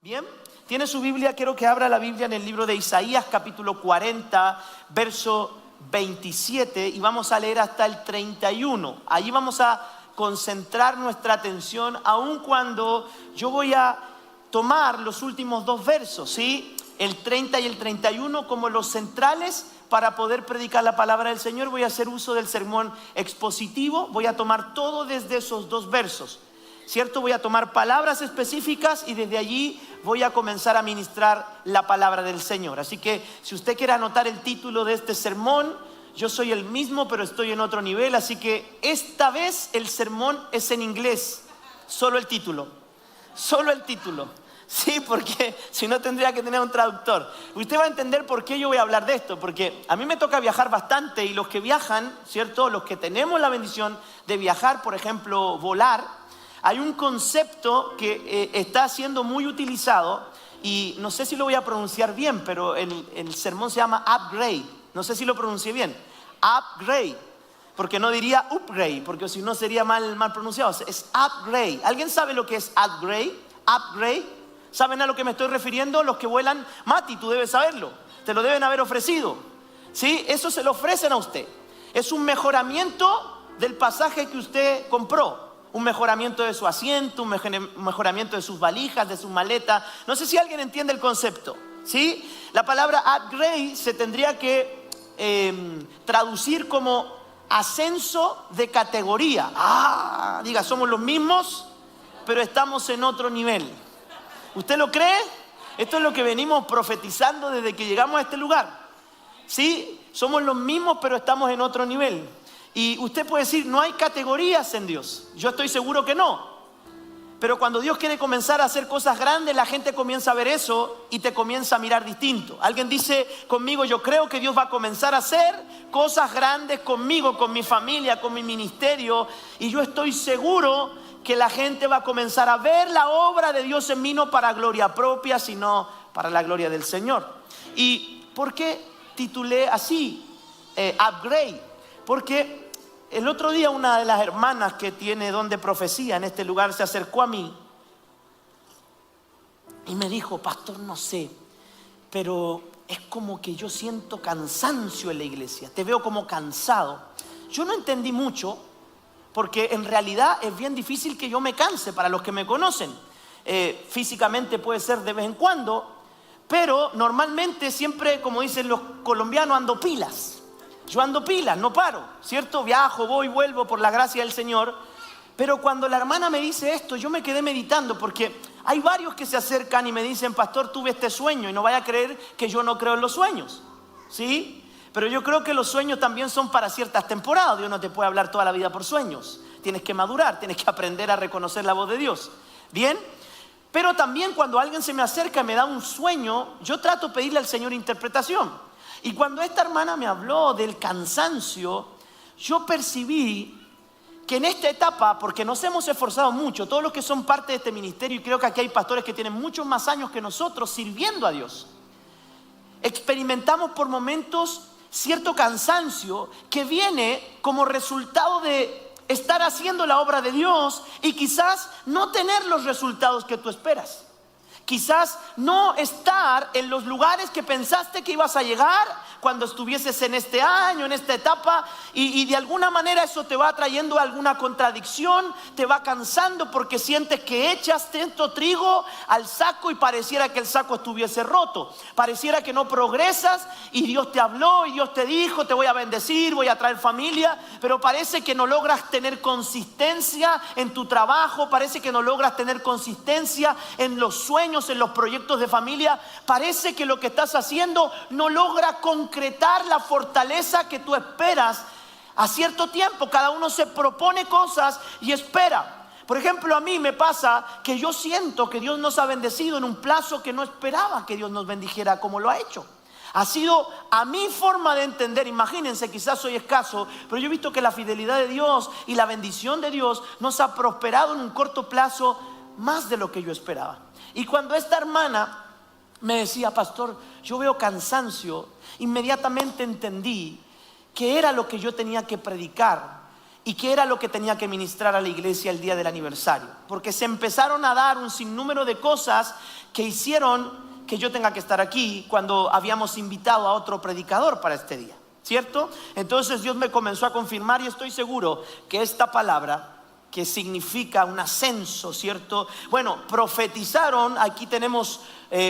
Bien, tiene su Biblia, quiero que abra la Biblia en el libro de Isaías capítulo 40, verso 27 y vamos a leer hasta el 31. Allí vamos a concentrar nuestra atención aun cuando yo voy a tomar los últimos dos versos, ¿sí? El 30 y el 31 como los centrales para poder predicar la palabra del Señor. Voy a hacer uso del sermón expositivo, voy a tomar todo desde esos dos versos. ¿Cierto? Voy a tomar palabras específicas y desde allí voy a comenzar a ministrar la palabra del Señor. Así que si usted quiere anotar el título de este sermón, yo soy el mismo pero estoy en otro nivel. Así que esta vez el sermón es en inglés, solo el título. Solo el título. Sí, porque si no tendría que tener un traductor. Usted va a entender por qué yo voy a hablar de esto. Porque a mí me toca viajar bastante y los que viajan, ¿cierto? Los que tenemos la bendición de viajar, por ejemplo, volar. Hay un concepto que está siendo muy utilizado y no sé si lo voy a pronunciar bien, pero el sermón se llama upgrade. No sé si lo pronuncié bien. Upgrade. Porque no diría upgrade, porque si no sería mal pronunciado. Es upgrade. ¿Alguien sabe lo que es upgrade? Upgrade. ¿Saben a lo que me estoy refiriendo? Los que vuelan. Mati, tú debes saberlo. Te lo deben haber ofrecido. ¿Sí? Eso se lo ofrecen a usted. Es un mejoramiento del pasaje que usted compró. Un mejoramiento de su asiento, un mejoramiento de sus valijas, de sus maletas. No sé si alguien entiende el concepto, ¿sí? La palabra upgrade se tendría que traducir como ascenso de categoría. Diga, somos los mismos, pero estamos en otro nivel. ¿Usted lo cree? Esto es lo que venimos profetizando desde que llegamos a este lugar. ¿Sí? Somos los mismos, pero estamos en otro nivel. Y usted puede decir, no hay categorías en Dios. Yo estoy seguro que no. Pero cuando Dios quiere comenzar a hacer cosas grandes, la gente comienza a ver eso y te comienza a mirar distinto. Alguien dice conmigo, yo creo que Dios va a comenzar a hacer cosas grandes conmigo, con mi familia, con mi ministerio. Y yo estoy seguro que la gente va a comenzar a ver la obra de Dios en mí, no para gloria propia, sino para la gloria del Señor. ¿Y por qué titulé así, upgrade? Porque el otro día una de las hermanas que tiene don de profecía en este lugar se acercó a mí y me dijo, pastor, no sé, pero es como que yo siento cansancio en la iglesia, te veo como cansado. Yo no entendí mucho porque en realidad es bien difícil que yo me canse para los que me conocen. Físicamente puede ser de vez en cuando, pero normalmente siempre, como dicen los colombianos, ando pilas. Yo ando pilas, no paro, ¿cierto? Viajo, voy, vuelvo por la gracia del Señor. Pero cuando la hermana me dice esto, yo me quedé meditando porque hay varios que se acercan y me dicen, pastor, tuve este sueño y no vaya a creer que yo no creo en los sueños, ¿sí? Pero yo creo que los sueños también son para ciertas temporadas. Dios no te puede hablar toda la vida por sueños. Tienes que madurar, tienes que aprender a reconocer la voz de Dios. ¿Bien? Pero también cuando alguien se me acerca y me da un sueño, yo trato de pedirle al Señor interpretación. Y cuando esta hermana me habló del cansancio, yo percibí que en esta etapa, porque nos hemos esforzado mucho, todos los que son parte de este ministerio, y creo que aquí hay pastores que tienen muchos más años que nosotros sirviendo a Dios, experimentamos por momentos cierto cansancio que viene como resultado de estar haciendo la obra de Dios y quizás no tener los resultados que tú esperas. Quizás no estar en los lugares que pensaste que ibas a llegar cuando estuvieses en este año, en esta etapa, y de alguna manera eso te va trayendo alguna contradicción, te va cansando porque sientes que echas tanto trigo al saco y pareciera que el saco estuviese roto, pareciera que no progresas y Dios te habló y Dios te dijo, te voy a bendecir, voy a traer familia, pero parece que no logras tener consistencia en tu trabajo, parece que no logras tener consistencia en los sueños, en los proyectos de familia, parece que lo que estás haciendo no logra concretar la fortaleza que tú esperas a cierto tiempo. Cada uno se propone cosas y espera. Por ejemplo, a mí me pasa que yo siento que Dios nos ha bendecido en un plazo que no esperaba que Dios nos bendijera como lo ha hecho. Ha sido a mi forma de entender, imagínense, quizás soy escaso, pero yo he visto que la fidelidad de Dios y la bendición de Dios nos ha prosperado en un corto plazo más de lo que yo esperaba. Y cuando esta hermana me decía, pastor, yo veo cansancio, inmediatamente entendí que era lo que yo tenía que predicar ¿Y qué era lo que tenía que ministrar a la iglesia el día del aniversario? Porque se empezaron a dar un sinnúmero de cosas que hicieron que yo tenga que estar aquí cuando habíamos invitado a otro predicador para este día, ¿cierto? Entonces Dios me comenzó a confirmar y estoy seguro que esta palabra, que significa un ascenso, ¿cierto? Bueno, profetizaron, aquí tenemos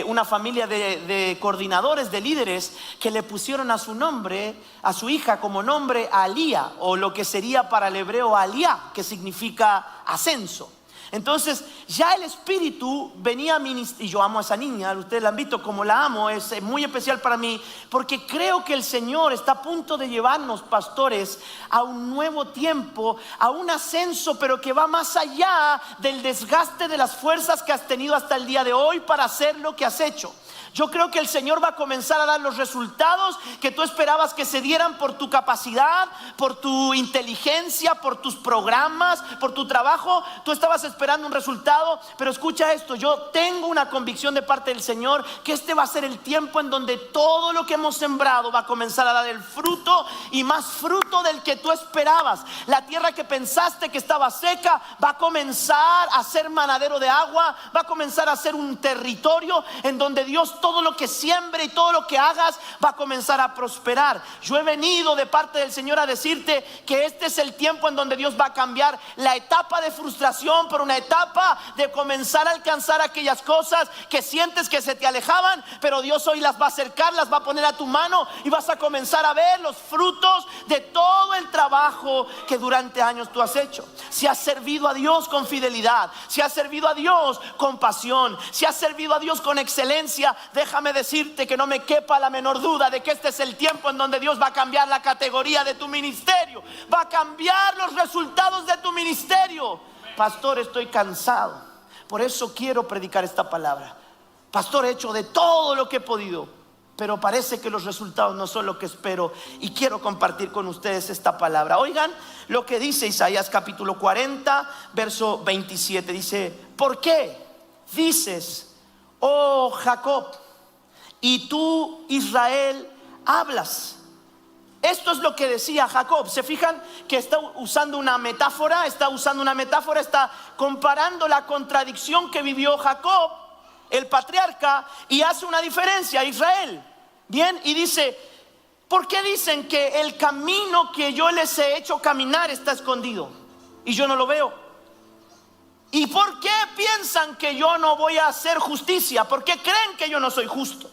una familia de coordinadores, de líderes, que le pusieron a su nombre, a su hija como nombre Alía, o lo que sería para el hebreo Alía, que significa ascenso. Entonces ya el Espíritu venía a ministrar, y yo amo a esa niña, ustedes la han visto como la amo, es muy especial para mí, porque creo que el Señor está a punto de llevarnos, pastores, a un nuevo tiempo, a un ascenso, pero que va más allá del desgaste de las fuerzas que has tenido hasta el día de hoy para hacer lo que has hecho. Yo creo que el Señor va a comenzar a dar los resultados que tú esperabas que se dieran por tu capacidad, por tu inteligencia, por tus programas, por tu trabajo. Tú estabas esperando un resultado, pero escucha esto, yo tengo una convicción de parte del Señor que este va a ser el tiempo en donde todo lo que hemos sembrado va a comenzar a dar el fruto, y más fruto del que tú esperabas. La tierra que pensaste que estaba seca va a comenzar a ser manadero de agua, va a comenzar a ser un territorio en donde Dios, todo lo que siembre y todo lo que hagas va a comenzar a prosperar. Yo he venido de parte del Señor a decirte que este es el tiempo en donde Dios va a cambiar la etapa de frustración por una etapa de comenzar a alcanzar aquellas cosas que sientes que se te alejaban, pero Dios hoy las va a acercar, las va a poner a tu mano y vas a comenzar a ver los frutos de todo el trabajo que durante años tú has hecho. Si has servido a Dios con fidelidad, si has servido a Dios con pasión, si has servido a Dios con excelencia, déjame decirte que no me quepa la menor duda de que este es el tiempo en donde Dios va a cambiar la categoría de tu ministerio, va a cambiar los resultados de tu ministerio. Pastor, estoy cansado, por eso quiero predicar esta palabra. Pastor, he hecho de todo lo que he podido, pero parece que los resultados no son lo que espero, y quiero compartir con ustedes esta palabra. Oigan lo que dice Isaías capítulo 40, verso 27. Dice: ¿por qué dices, oh Jacob, y tú, Israel, hablas? Esto es lo que decía Jacob. Se fijan que está usando una metáfora, está comparando la contradicción que vivió Jacob, el patriarca, y hace una diferencia a Israel. Bien, y dice: ¿por qué dicen que el camino que yo les he hecho caminar está escondido y yo no lo veo? ¿Y por qué piensan que yo no voy a hacer justicia? ¿Por qué creen que yo no soy justo?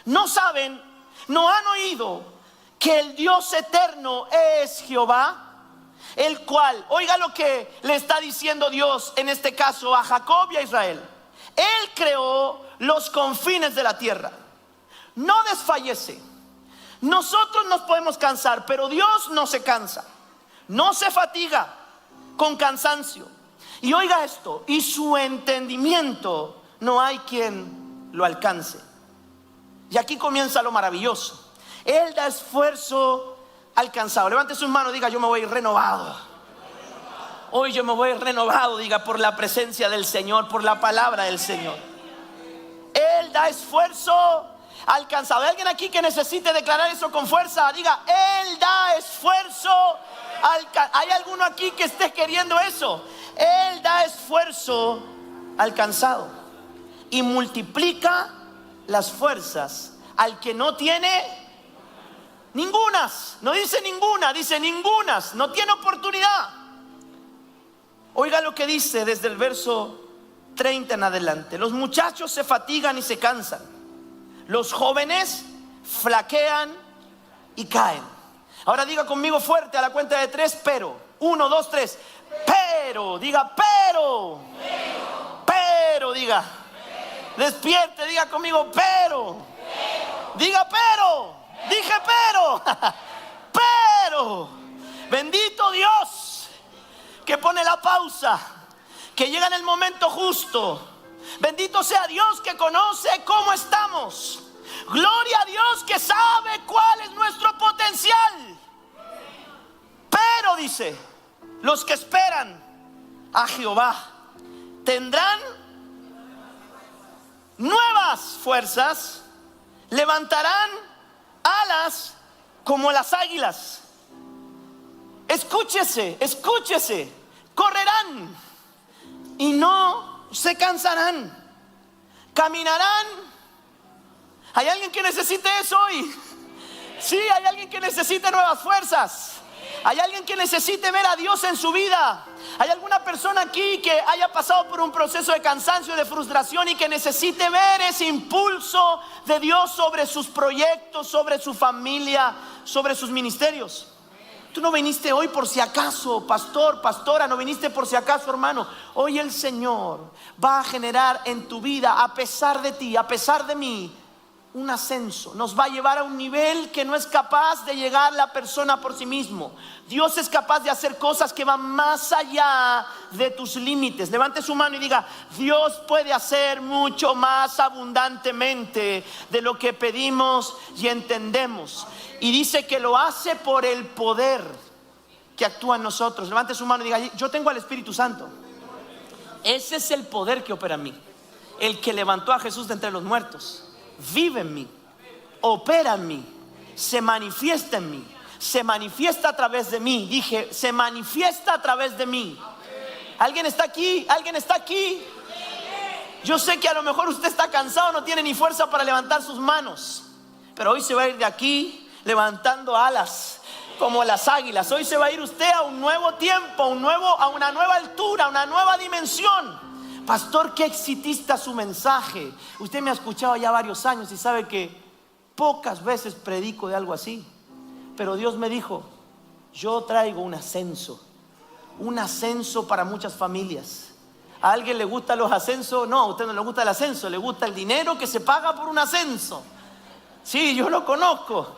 ¿No saben, no han oído que el Dios eterno es Jehová, el cual, oiga lo que le está diciendo Dios en este caso a Jacob y a Israel: Él creó los confines de la tierra, no desfallece. Nosotros nos podemos cansar, pero Dios no se cansa, no se fatiga con cansancio. Y oiga esto: y su entendimiento no hay quien lo alcance. Y aquí comienza lo maravilloso. Él da esfuerzo al cansado. Levante sus manos, diga: yo me voy renovado. Hoy yo me voy renovado, diga, por la presencia del Señor, por la palabra del Señor. Él da esfuerzo al cansado. ¿Hay alguien aquí que necesite declarar eso con fuerza? Diga: Él da esfuerzo al cansado. ¿Hay alguno aquí que esté queriendo eso? Él da esfuerzo al cansado y multiplica las fuerzas al que no tiene ningunas. No dice ninguna, dice ningunas. No tiene oportunidad. Oiga lo que dice desde el verso 30 en adelante: los muchachos se fatigan y se cansan, los jóvenes flaquean y caen. Ahora diga conmigo fuerte a la cuenta de 3, pero. 1, 2, 3. Pero, diga pero. Pero, diga. Despierte, diga conmigo pero. Diga pero. Dije pero. Pero. Bendito Dios, que pone la pausa, que llega en el momento justo. Bendito sea Dios que conoce cómo estamos. Gloria a Dios que sabe cuál es nuestro potencial. Pero dice: los que esperan a Jehová tendrán nuevas fuerzas, levantarán alas como las águilas. escúchese, correrán y no se cansarán, caminarán. ¿Hay alguien que necesite eso hoy? Sí, hay alguien que necesite nuevas fuerzas. Hay alguien que necesite ver a Dios en su vida. Hay alguna persona aquí que haya pasado por un proceso de cansancio, de frustración, y que necesite ver ese impulso de Dios sobre sus proyectos, sobre su familia, sobre sus ministerios. Tú no viniste hoy por si acaso, pastor, pastora, no viniste por si acaso, hermano. Hoy el Señor va a generar en tu vida, a pesar de ti, a pesar de mí, un ascenso. Nos va a llevar a un nivel que no es capaz de llegar la persona por sí mismo. Dios es capaz de hacer cosas que van más allá de tus límites. Levante su mano y diga: Dios puede hacer mucho más abundantemente de lo que pedimos y entendemos. Y dice que lo hace por el poder que actúa en nosotros. Levante su mano y diga: yo tengo al Espíritu Santo. Ese es el poder que opera en mí. El que levantó a Jesús de entre los muertos vive en mí, opera en mí, se manifiesta en mí, se manifiesta a través de mí. Dije, se manifiesta a través de mí. ¿Alguien está aquí? ¿Alguien está aquí? Yo sé que a lo mejor usted está cansado, no tiene ni fuerza para levantar sus manos, pero hoy se va a ir de aquí levantando alas como las águilas. Hoy se va a ir usted a un nuevo tiempo, a una nueva altura, a una nueva dimensión. Pastor, qué exitista su mensaje. Usted me ha escuchado ya varios años y sabe que pocas veces predico de algo así. Pero Dios me dijo: yo traigo un ascenso para muchas familias. ¿A alguien le gustan los ascensos? No, a usted no le gusta el ascenso, le gusta el dinero que se paga por un ascenso. Sí, yo lo conozco.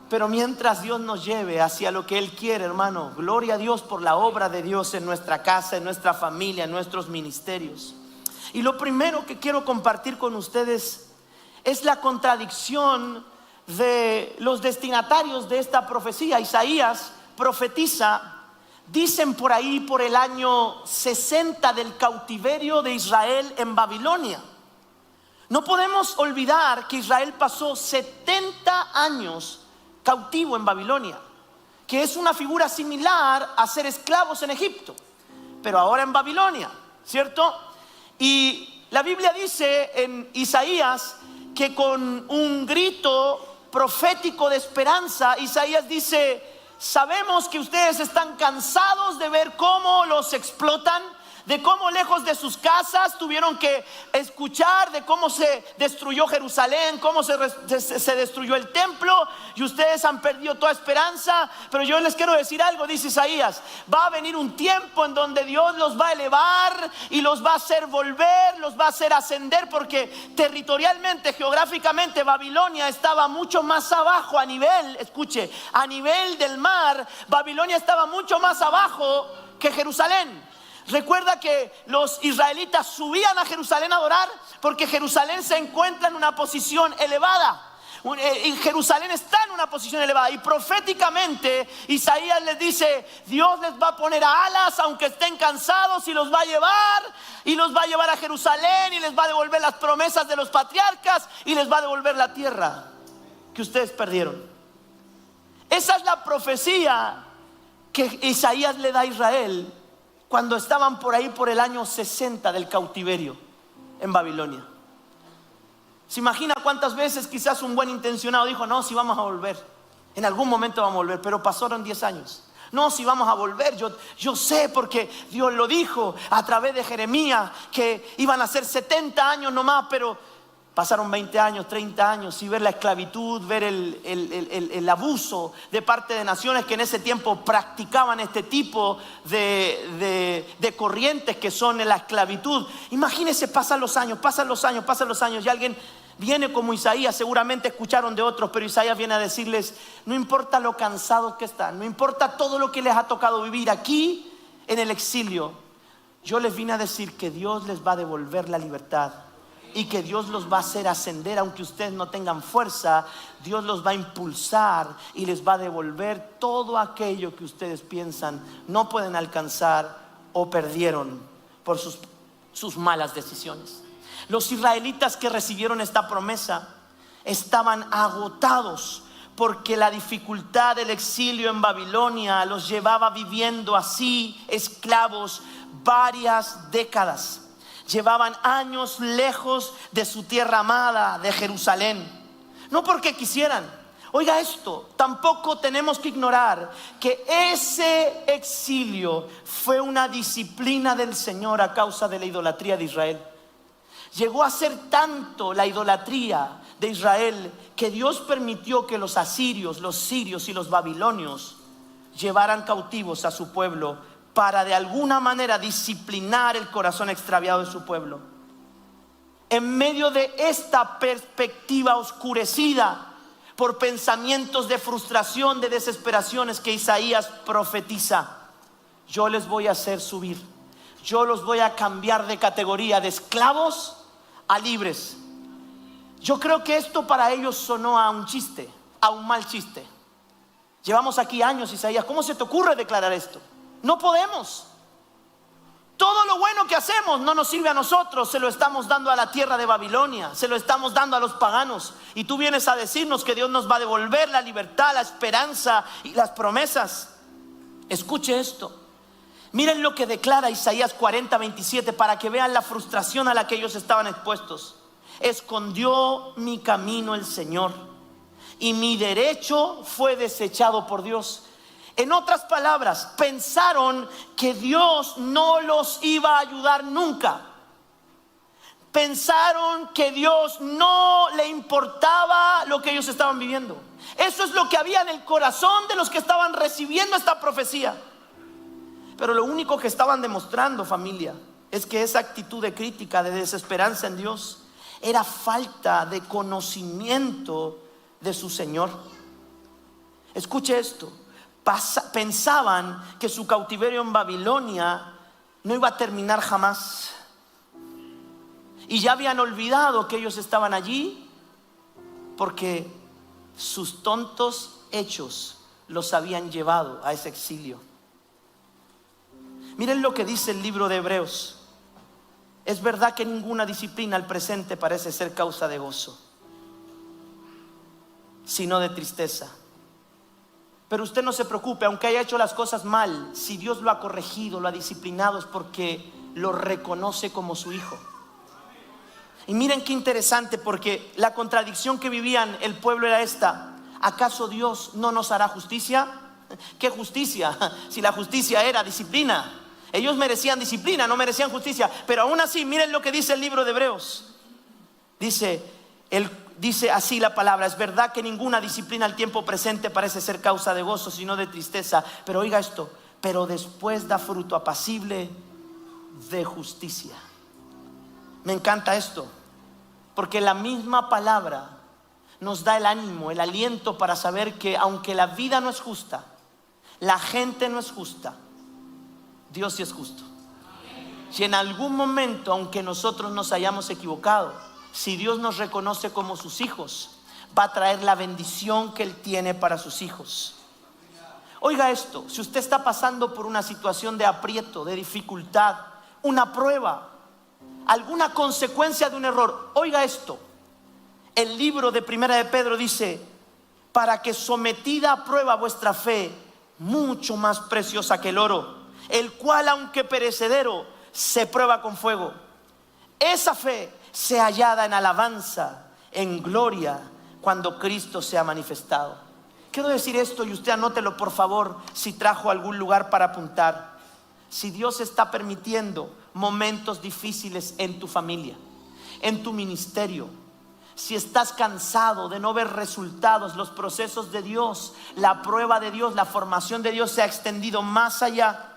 Pero mientras Dios nos lleve hacia lo que Él quiere, hermano, gloria a Dios por la obra de Dios en nuestra casa, en nuestra familia, en nuestros ministerios. Y lo primero que quiero compartir con ustedes es la contradicción de los destinatarios de esta profecía. Isaías profetiza, dicen por ahí, por el año 60 del cautiverio de Israel en Babilonia. No podemos olvidar que Israel pasó 70 años cautivo en Babilonia, que es una figura similar a ser esclavos en Egipto, pero ahora en Babilonia, ¿cierto? Y la Biblia dice en Isaías que con un grito profético de esperanza, Isaías dice: sabemos que ustedes están cansados de ver cómo los explotan, de cómo lejos de sus casas tuvieron que escuchar de cómo se destruyó Jerusalén, cómo se destruyó el templo, y ustedes han perdido toda esperanza. Pero yo les quiero decir algo, dice Isaías: va a venir un tiempo en donde Dios los va a elevar y los va a hacer volver, los va a hacer ascender, porque territorialmente, geográficamente, Babilonia estaba mucho más abajo a nivel, escuche, a nivel del mar. Babilonia estaba mucho más abajo que Jerusalén. Recuerda que los israelitas subían a Jerusalén a adorar porque Jerusalén se encuentra en una posición elevada. Y Jerusalén está en una posición elevada. Y proféticamente Isaías les dice: Dios les va a poner alas aunque estén cansados, y los va a llevar, y los va a llevar a Jerusalén, y les va a devolver las promesas de los patriarcas, y les va a devolver la tierra que ustedes perdieron. Esa es la profecía que Isaías le da a Israel cuando estaban por ahí por el año 60 del cautiverio en Babilonia. ¿Se imagina cuántas veces quizás un buen intencionado dijo: no, si vamos a volver, en algún momento vamos a volver? Pero pasaron 10 años. No, si vamos a volver, yo sé, porque Dios lo dijo a través de Jeremías que iban a ser 70 años nomás, pero pasaron 20 años, 30 años, y ver la esclavitud, ver el abuso de parte de naciones que en ese tiempo practicaban este tipo de corrientes que son en la esclavitud. Imagínense, pasan los años, y alguien viene como Isaías. Seguramente escucharon de otros, pero Isaías viene a decirles: no importa lo cansados que están, no importa todo lo que les ha tocado vivir aquí en el exilio, yo les vine a decir que Dios les va a devolver la libertad, y que Dios los va a hacer ascender. Aunque ustedes no tengan fuerza, Dios los va a impulsar y les va a devolver todo aquello que ustedes piensan no pueden alcanzar o perdieron por sus malas decisiones. Los israelitas que recibieron esta promesa estaban agotados porque la dificultad del exilio en Babilonia los llevaba viviendo así, esclavos, varias décadas. Llevaban años lejos de su tierra amada, de Jerusalén. No porque quisieran. Oiga esto, tampoco tenemos que ignorar que ese exilio fue una disciplina del Señor a causa de la idolatría de Israel. Llegó a ser tanto la idolatría de Israel que Dios permitió que los asirios, los sirios y los babilonios llevaran cautivos a su pueblo para de alguna manera disciplinar el corazón extraviado de su pueblo. En medio de esta perspectiva oscurecida por pensamientos de frustración, de desesperaciones, que Isaías profetiza: yo les voy a hacer subir, yo los voy a cambiar de categoría, de esclavos a libres. Yo creo que esto para ellos sonó a un chiste, a un mal chiste. Llevamos aquí años, Isaías, ¿cómo se te ocurre declarar esto? No podemos. Todo lo bueno que hacemos no nos sirve a nosotros, se lo estamos dando a la tierra de Babilonia, se lo estamos dando a los paganos. Y tú vienes a decirnos que Dios nos va a devolver la libertad, la esperanza y las promesas. Escuche esto. Miren lo que declara Isaías 40:27 para que vean la frustración a la que ellos estaban expuestos. Escondió mi camino el Señor, y mi derecho fue desechado por Dios. En otras palabras, pensaron que Dios no los iba a ayudar nunca. Pensaron que Dios no le importaba lo que ellos estaban viviendo. Eso es lo que había en el corazón de los que estaban recibiendo esta profecía. Pero lo único que estaban demostrando, familia, es que esa actitud de crítica, de desesperanza en Dios, era falta de conocimiento de su Señor. Escuche esto. Pensaban que su cautiverio en Babilonia no iba a terminar jamás, y ya habían olvidado que ellos estaban allí porque sus tontos hechos los habían llevado a ese exilio. Miren lo que dice el libro de Hebreos. Es verdad que ninguna disciplina al presente parece ser causa de gozo, sino de tristeza. Pero usted no se preocupe, aunque haya hecho las cosas mal, si Dios lo ha corregido, lo ha disciplinado, es porque lo reconoce como su hijo. Y miren qué interesante, porque la contradicción que vivían el pueblo era esta: ¿acaso Dios no nos hará justicia? ¿Qué justicia? Si la justicia era disciplina. Ellos merecían disciplina, no merecían justicia. Pero aún así, miren lo que dice el libro de Hebreos. Dice así la palabra: es verdad que ninguna disciplina al tiempo presente parece ser causa de gozo, sino de tristeza. Pero oiga esto: pero después da fruto apacible de justicia. Me encanta esto, porque la misma palabra nos da el ánimo, el aliento para saber que aunque la vida no es justa, la gente no es justa, Dios sí es justo. Si en algún momento, aunque nosotros nos hayamos equivocado, si Dios nos reconoce como sus hijos, va a traer la bendición que Él tiene para sus hijos. Oiga esto: si usted está pasando por una situación de aprieto, de dificultad, una prueba, alguna consecuencia de un error, oiga esto. El libro de Primera de Pedro dice: para que sometida a prueba vuestra fe, mucho más preciosa que el oro, el cual aunque perecedero se prueba con fuego, esa fe sea hallada en alabanza, en gloria, cuando Cristo sea manifestado. Quiero decir esto, y usted anótelo por favor, si trajo algún lugar para apuntar. Si Dios está permitiendo momentos difíciles en tu familia, en tu ministerio, si estás cansado de no ver resultados, los procesos de Dios, la prueba de Dios, la formación de Dios se ha extendido más allá.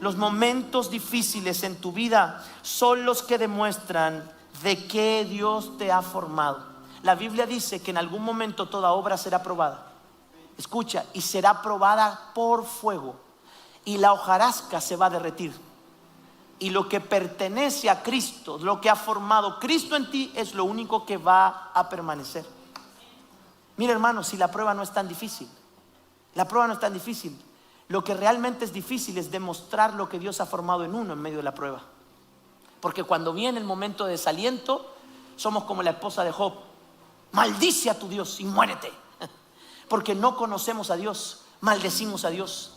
Los momentos difíciles en tu vida son los que demuestran de qué Dios te ha formado. La Biblia dice que en algún momento toda obra será probada. Escucha, y será probada por fuego, y la hojarasca se va a derretir. Y lo que pertenece a Cristo, lo que ha formado Cristo en ti, es lo único que va a permanecer. Mira, hermano, si la prueba no es tan difícil, la prueba no es tan difícil. Lo que realmente es difícil es demostrar lo que Dios ha formado en uno en medio de la prueba. Porque cuando viene el momento de desaliento, somos como la esposa de Job: maldice a tu Dios y muérete. porque no conocemos a Dios, maldecimos a Dios.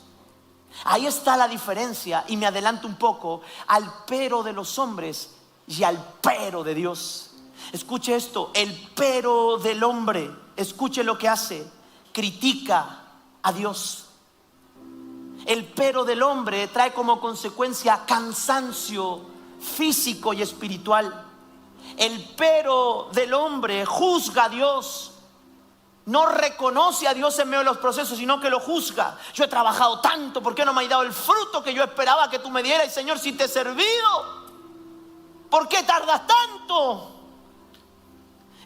Ahí está la diferencia, y me adelanto un poco al pero de los hombres y al pero de Dios. Escuche esto, el pero del hombre, escuche lo que hace, critica a Dios. El pero del hombre trae como consecuencia cansancio físico y espiritual. El pero del hombre juzga a Dios. No reconoce a Dios en medio de los procesos, sino que lo juzga. Yo he trabajado tanto, ¿por qué no me has dado el fruto que yo esperaba que tú me dieras? Y Señor, si te he servido, ¿por qué tardas tanto?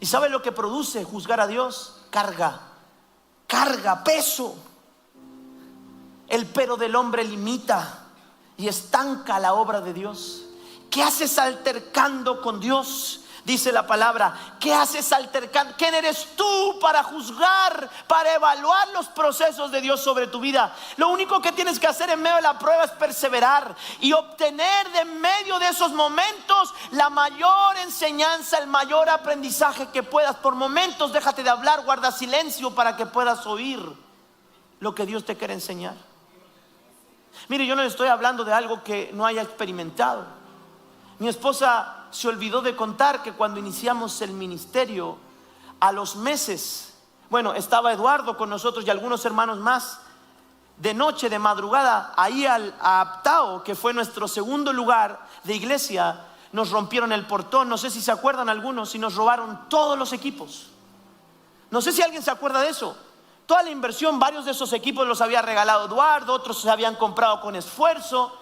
¿Y sabes lo que produce juzgar a Dios? Carga, peso. El pero del hombre limita y estanca la obra de Dios. ¿Qué haces altercando con Dios? Dice la palabra, ¿qué haces altercando? ¿Quién eres tú para juzgar, para evaluar los procesos de Dios sobre tu vida? Lo único que tienes que hacer en medio de la prueba es perseverar y obtener de en medio de esos momentos la mayor enseñanza, el mayor aprendizaje que puedas. Por momentos déjate de hablar, guarda silencio para que puedas oír lo que Dios te quiere enseñar. Mire, yo no le estoy hablando de algo que no haya experimentado. Mi esposa se olvidó de contar que cuando iniciamos el ministerio, a los meses, estaba Eduardo con nosotros y algunos hermanos más. De noche, de madrugada, ahí a Aptao, que fue nuestro segundo lugar de iglesia, nos rompieron el portón. No sé si se acuerdan algunos, y nos robaron todos los equipos. No sé si alguien se acuerda de eso. Toda la inversión, varios de esos equipos los había regalado Eduardo, otros se habían comprado con esfuerzo.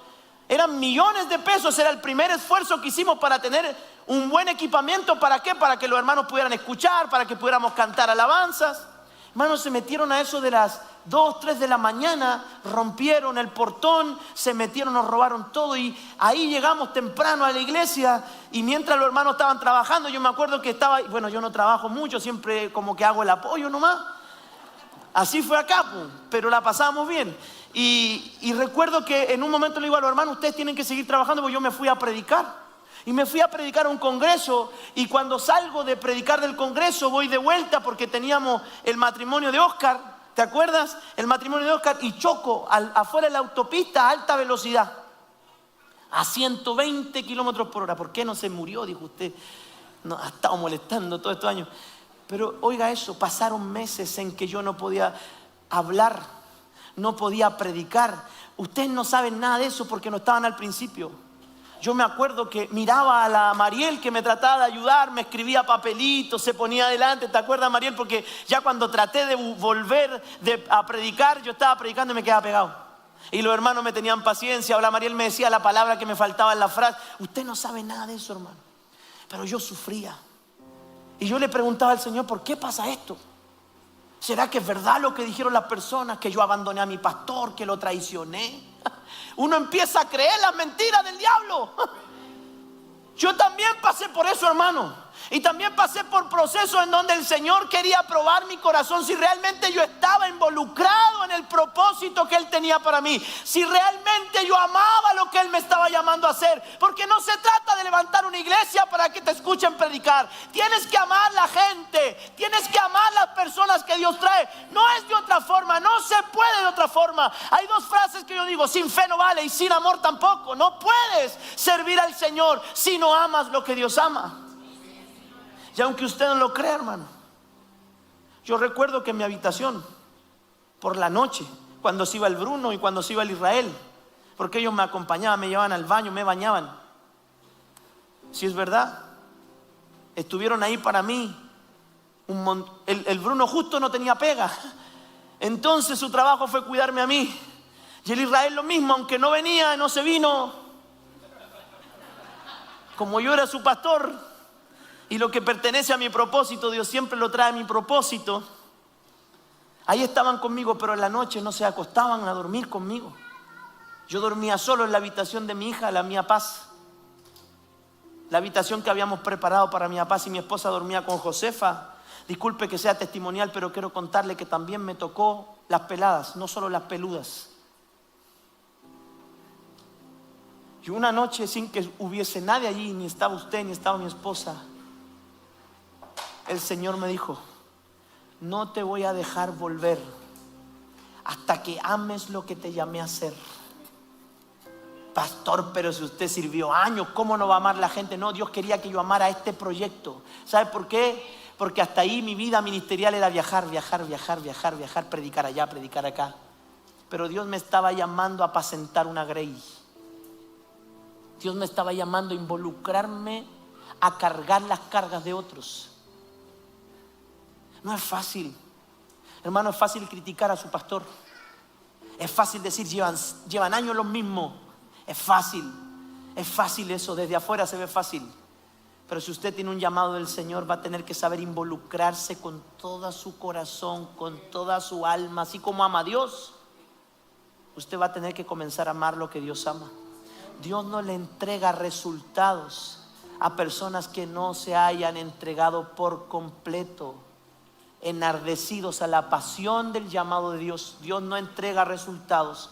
Eran millones de pesos, era el primer esfuerzo que hicimos para tener un buen equipamiento. ¿Para qué? Para que los hermanos pudieran escuchar, para que pudiéramos cantar alabanzas. Hermanos, se metieron a eso de las 2, 3 de la mañana, rompieron el portón, se metieron, nos robaron todo. Y ahí llegamos temprano a la iglesia, y mientras los hermanos estaban trabajando, yo me acuerdo que estaba, yo no trabajo mucho, siempre como que hago el apoyo nomás. Así fue acá, pero la pasábamos bien. Y recuerdo que en un momento le digo a los hermanos, ustedes tienen que seguir trabajando, porque yo me fui a predicar. Y me fui a predicar a un congreso, y cuando salgo de predicar del congreso voy de vuelta porque teníamos el matrimonio de Oscar, ¿te acuerdas? El matrimonio de Oscar, y choco afuera de la autopista a alta velocidad, a 120 kilómetros por hora. ¿Por qué no se murió? Dijo usted. No, ha estado molestando todos estos años. Pero oiga eso, pasaron meses en que yo no podía hablar, no podía predicar. Ustedes no saben nada de eso porque no estaban al principio. Yo me acuerdo que miraba a la Mariel que me trataba de ayudar, me escribía papelitos, se ponía adelante. ¿Te acuerdas, Mariel? Porque ya cuando traté de volver a predicar, yo estaba predicando y me quedaba pegado. Y los hermanos me tenían paciencia. O la Mariel me decía la palabra que me faltaba en la frase. Usted no sabe nada de eso, hermano. Pero yo sufría. Y yo le preguntaba al Señor, ¿por qué pasa esto? ¿Será que es verdad lo que dijeron las personas? Que yo abandoné a mi pastor, que lo traicioné. Uno empieza a creer las mentiras del diablo. Yo también pasé por eso, hermano. Y también pasé por procesos en donde el Señor quería probar mi corazón, si realmente yo estaba involucrado en el propósito que Él tenía para mí, si realmente yo amaba lo que Él me estaba llamando a hacer. Porque no se trata de levantar una iglesia para que te escuchen predicar. Tienes que amar la gente, tienes que amar las personas que Dios trae. No es de otra forma, no se puede de otra forma. Hay dos frases que yo digo: sin fe no vale y sin amor tampoco. No puedes servir al Señor si no amas lo que Dios ama. Y aunque usted no lo crea, hermano, yo recuerdo que en mi habitación, por la noche, cuando se iba el Bruno y cuando se iba el Israel, porque ellos me acompañaban, me llevaban al baño, me bañaban. Si es verdad, estuvieron ahí para mí. El Bruno justo no tenía pega, entonces su trabajo fue cuidarme a mí. Y el Israel lo mismo, aunque no venía, no se vino. Como yo era su pastor, y lo que pertenece a mi propósito, Dios siempre lo trae a mi propósito. Ahí estaban conmigo, pero en la noche no se acostaban a dormir conmigo. Yo dormía solo en la habitación de mi hija, la mía Paz. La habitación que habíamos preparado para mi Paz, y mi esposa dormía con Josefa. Disculpe que sea testimonial, pero quiero contarle que también me tocó las peladas, no solo las peludas. Y una noche, sin que hubiese nadie allí, ni estaba usted, ni estaba mi esposa, el Señor me dijo: no te voy a dejar volver hasta que ames lo que te llamé a hacer. Pastor, pero si usted sirvió años, ¿cómo no va a amar la gente? No, Dios quería que yo amara este proyecto. ¿Sabe por qué? Porque hasta ahí mi vida ministerial era viajar, predicar allá, predicar acá. Pero Dios me estaba llamando a apacentar una grey. Dios me estaba llamando a involucrarme, a cargar las cargas de otros. No es fácil, hermano, es fácil criticar a su pastor. Es fácil decir, llevan años los mismos. Es fácil eso, desde afuera se ve fácil. Pero si usted tiene un llamado del Señor, va a tener que saber involucrarse con todo su corazón, con toda su alma, así como ama a Dios. Usted va a tener que comenzar a amar lo que Dios ama. Dios no le entrega resultados a personas que no se hayan entregado por completo, enardecidos a la pasión del llamado de Dios. Dios no entrega resultados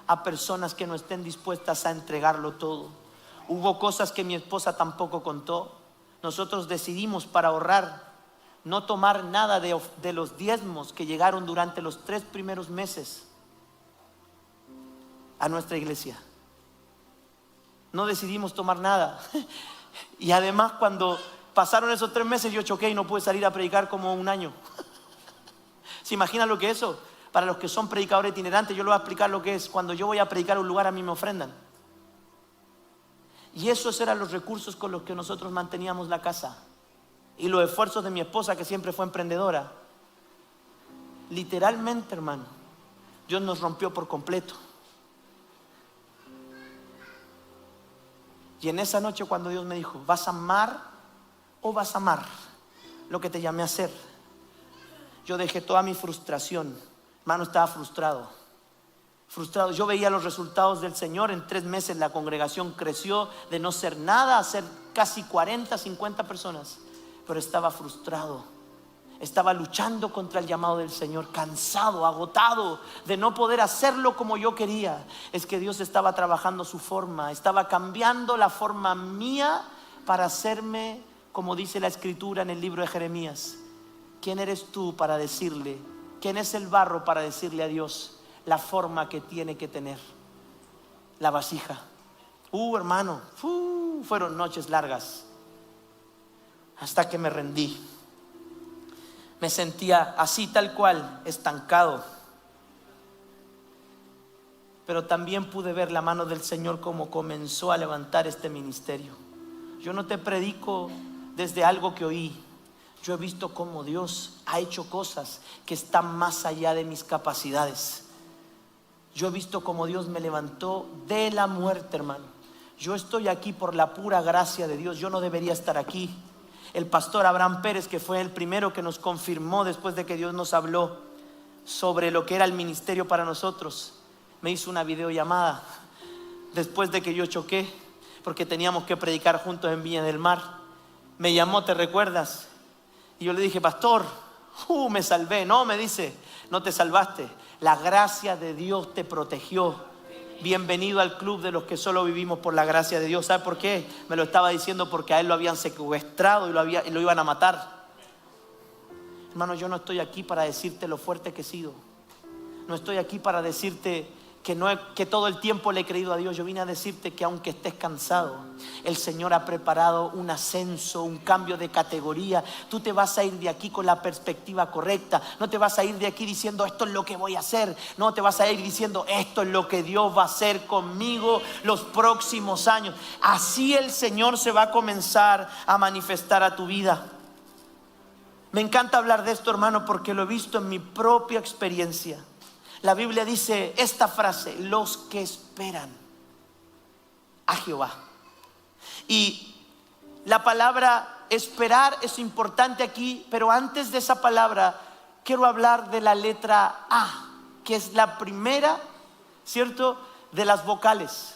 a personas que no estén dispuestas a entregarlo todo. Hubo cosas que mi esposa tampoco contó. Nosotros decidimos, para ahorrar, no tomar nada de los diezmos que llegaron durante los 3 primeros meses a nuestra iglesia. No decidimos tomar nada. Y además, cuando pasaron esos 3 meses, yo choqué y no pude salir a predicar como un año. ¿Se imagina lo que es eso? Para los que son predicadores itinerantes, yo les voy a explicar lo que es. Cuando yo voy a predicar a un lugar, a mí me ofrendan. Y esos eran los recursos con los que nosotros manteníamos la casa. Y los esfuerzos de mi esposa, que siempre fue emprendedora. Literalmente, hermano, Dios nos rompió por completo. Y en esa noche, cuando Dios me dijo, ¿vas a amar o vas a amar lo que te llamé a hacer? Yo dejé toda mi frustración. Hermano, estaba frustrado. Yo veía los resultados del Señor. En 3 meses la congregación creció de no ser nada a ser casi 40, 50 personas. Pero estaba frustrado. Estaba luchando contra el llamado del Señor, cansado, agotado de no poder hacerlo como yo quería. Es que Dios estaba trabajando su forma, estaba cambiando la forma mía para hacerme, como dice la Escritura en el libro de Jeremías. ¿Quién eres tú para decirle? ¿Quién es el barro para decirle a Dios la forma que tiene que tener? La vasija. Hermano, fueron noches largas hasta que me rendí. Me sentía así, tal cual, estancado. Pero también pude ver la mano del Señor como comenzó a levantar este ministerio. Yo no te predico desde algo que oí. Yo he visto cómo Dios ha hecho cosas que están más allá de mis capacidades. Yo he visto cómo Dios me levantó de la muerte, hermano. Yo estoy aquí por la pura gracia de Dios. Yo no debería estar aquí. El pastor Abraham Pérez, que fue el primero que nos confirmó después de que Dios nos habló sobre lo que era el ministerio para nosotros, me hizo una videollamada después de que yo choqué, porque teníamos que predicar juntos en Viña del Mar. Me llamó, ¿te recuerdas? Y yo le dije, pastor, me salvé. No, me dice, no te salvaste. La gracia de Dios te protegió. Bienvenido al club de los que solo vivimos por la gracia de Dios. ¿Sabe por qué? Me lo estaba diciendo porque a él lo habían secuestrado y lo iban a matar. Hermano, yo no estoy aquí para decirte lo fuerte que he sido. No estoy aquí para decirte que todo el tiempo le he creído a Dios. Yo vine a decirte que aunque estés cansado, el Señor ha preparado un ascenso, un cambio de categoría. Tú te vas a ir de aquí con la perspectiva correcta. No te vas a ir de aquí diciendo esto es lo que voy a hacer. No, te vas a ir diciendo esto es lo que Dios va a hacer conmigo los próximos años. Así el Señor se va a comenzar a manifestar a tu vida. Me encanta hablar de esto, hermano, porque lo he visto en mi propia experiencia. La Biblia dice esta frase: los que esperan a Jehová. Y la palabra esperar es importante aquí, pero antes de esa palabra quiero hablar de la letra A, que es la primera, ¿cierto?, de las vocales.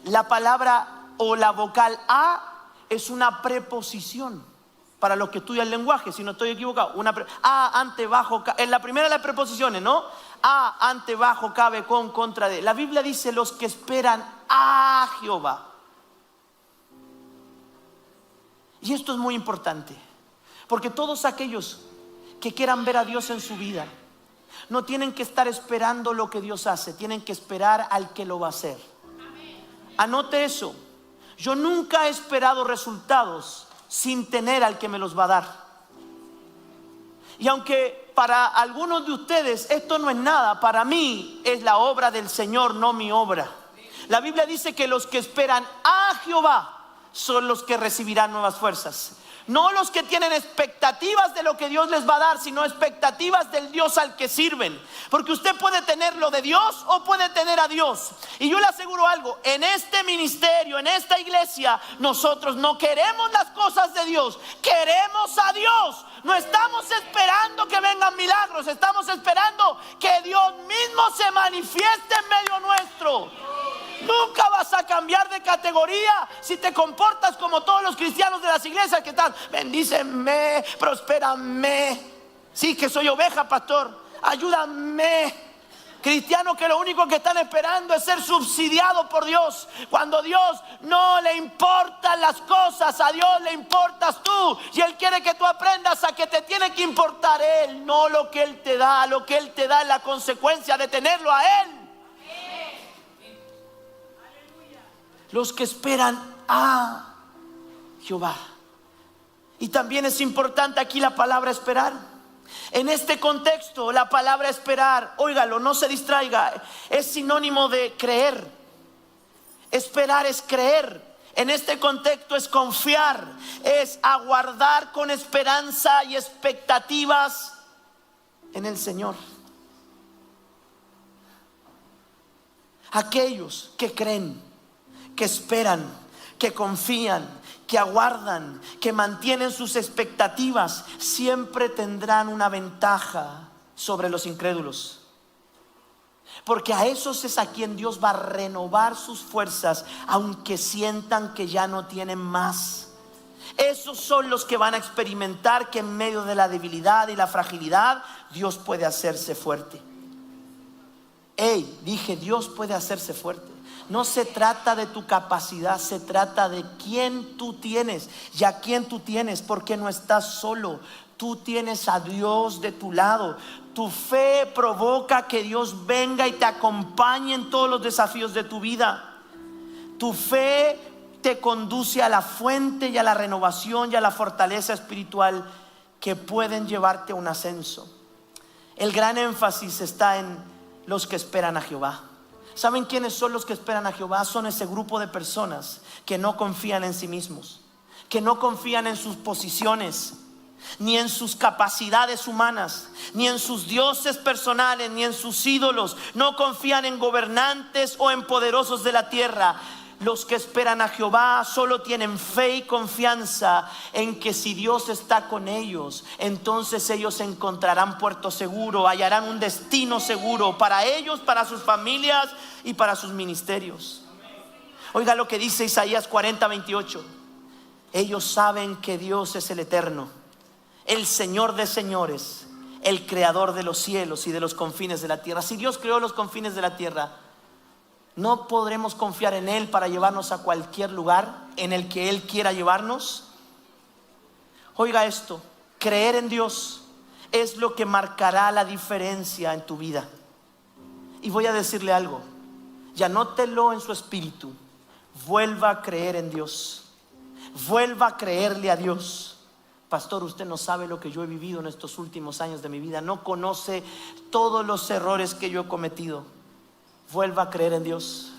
La palabra o la vocal A es una preposición. Para los que estudian lenguaje, si no estoy equivocado, A, ante, bajo, en la primera de las preposiciones, ¿no? A, ante, bajo, cabe, con, contra de. La Biblia dice los que esperan a Jehová. Y esto es muy importante, porque todos aquellos que quieran ver a Dios en su vida. No tienen que estar esperando lo que Dios hace, tienen que esperar al que lo va a hacer. Anote eso. Yo nunca he esperado resultados sin tener al que me los va a dar. Y aunque para algunos de ustedes esto no es nada, para mí es la obra del Señor, no mi obra. La Biblia dice que los que esperan a Jehová son los que recibirán nuevas fuerzas. No los que tienen expectativas de lo que Dios les va a dar, sino expectativas del Dios al que sirven. Porque usted puede tener lo de Dios o puede tener a Dios. Y yo le aseguro algo, en este ministerio, en esta iglesia, nosotros no queremos las cosas de Dios, queremos a Dios. No estamos esperando que vengan milagros, estamos esperando que Dios mismo se manifieste en medio nuestro. Nunca vas a cambiar de categoría si te comportas como todos los cristianos de las iglesias que están: bendíceme, prospérame. Sí, que soy oveja, pastor, ayúdame. Cristianos que lo único que están esperando es ser subsidiados por Dios, cuando a Dios no le importan las cosas, a Dios le importas tú. Y Él quiere que tú aprendas a que te tiene que importar Él, no lo que Él te da. Lo que Él te da es la consecuencia de tenerlo a Él. Los que esperan a Jehová. Y también es importante aquí la palabra esperar. En este contexto, la palabra esperar, óigalo, no se distraiga, es sinónimo de creer. Esperar es creer. En este contexto es confiar, es aguardar con esperanza y expectativas en el Señor. Aquellos que creen, que esperan, que confían, que aguardan, que mantienen sus expectativas, siempre tendrán una ventaja sobre los incrédulos. Porque a esos es a quien Dios va a renovar sus fuerzas, aunque sientan que ya no tienen más. Esos son los que van a experimentar que en medio de la debilidad y la fragilidad, Dios puede hacerse fuerte. Dije, Dios puede hacerse fuerte. No se trata de tu capacidad, se trata de quién tú tienes y a quién tú tienes, porque no estás solo. Tú tienes a Dios de tu lado. Tu fe provoca que Dios venga y te acompañe en todos los desafíos de tu vida. Tu fe te conduce a la fuente y a la renovación y a la fortaleza espiritual que pueden llevarte a un ascenso. El gran énfasis está en los que esperan a Jehová. ¿Saben quiénes son los que esperan a Jehová? Son ese grupo de personas que no confían en sí mismos, que no confían en sus posiciones, ni en sus capacidades humanas, ni en sus dioses personales, ni en sus ídolos. No confían en gobernantes o en poderosos de la tierra. Los que esperan a Jehová solo tienen fe y confianza en que si Dios está con ellos, entonces ellos encontrarán puerto seguro, hallarán un destino seguro para ellos, para sus familias y para sus ministerios. Oiga lo que dice Isaías 40:28. Ellos saben que Dios es el eterno, el Señor de señores, el creador de los cielos y de los confines de la tierra. Si Dios creó los confines de la tierra, ¿no podremos confiar en Él para llevarnos a cualquier lugar en el que Él quiera llevarnos? Oiga esto, creer en Dios es lo que marcará la diferencia en tu vida. Y voy a decirle algo, y anótelo en su espíritu: vuelva a creer en Dios, vuelva a creerle a Dios. Pastor, usted no sabe lo que yo he vivido en estos últimos años de mi vida, no conoce todos los errores que yo he cometido. Vuelva a creer en Dios,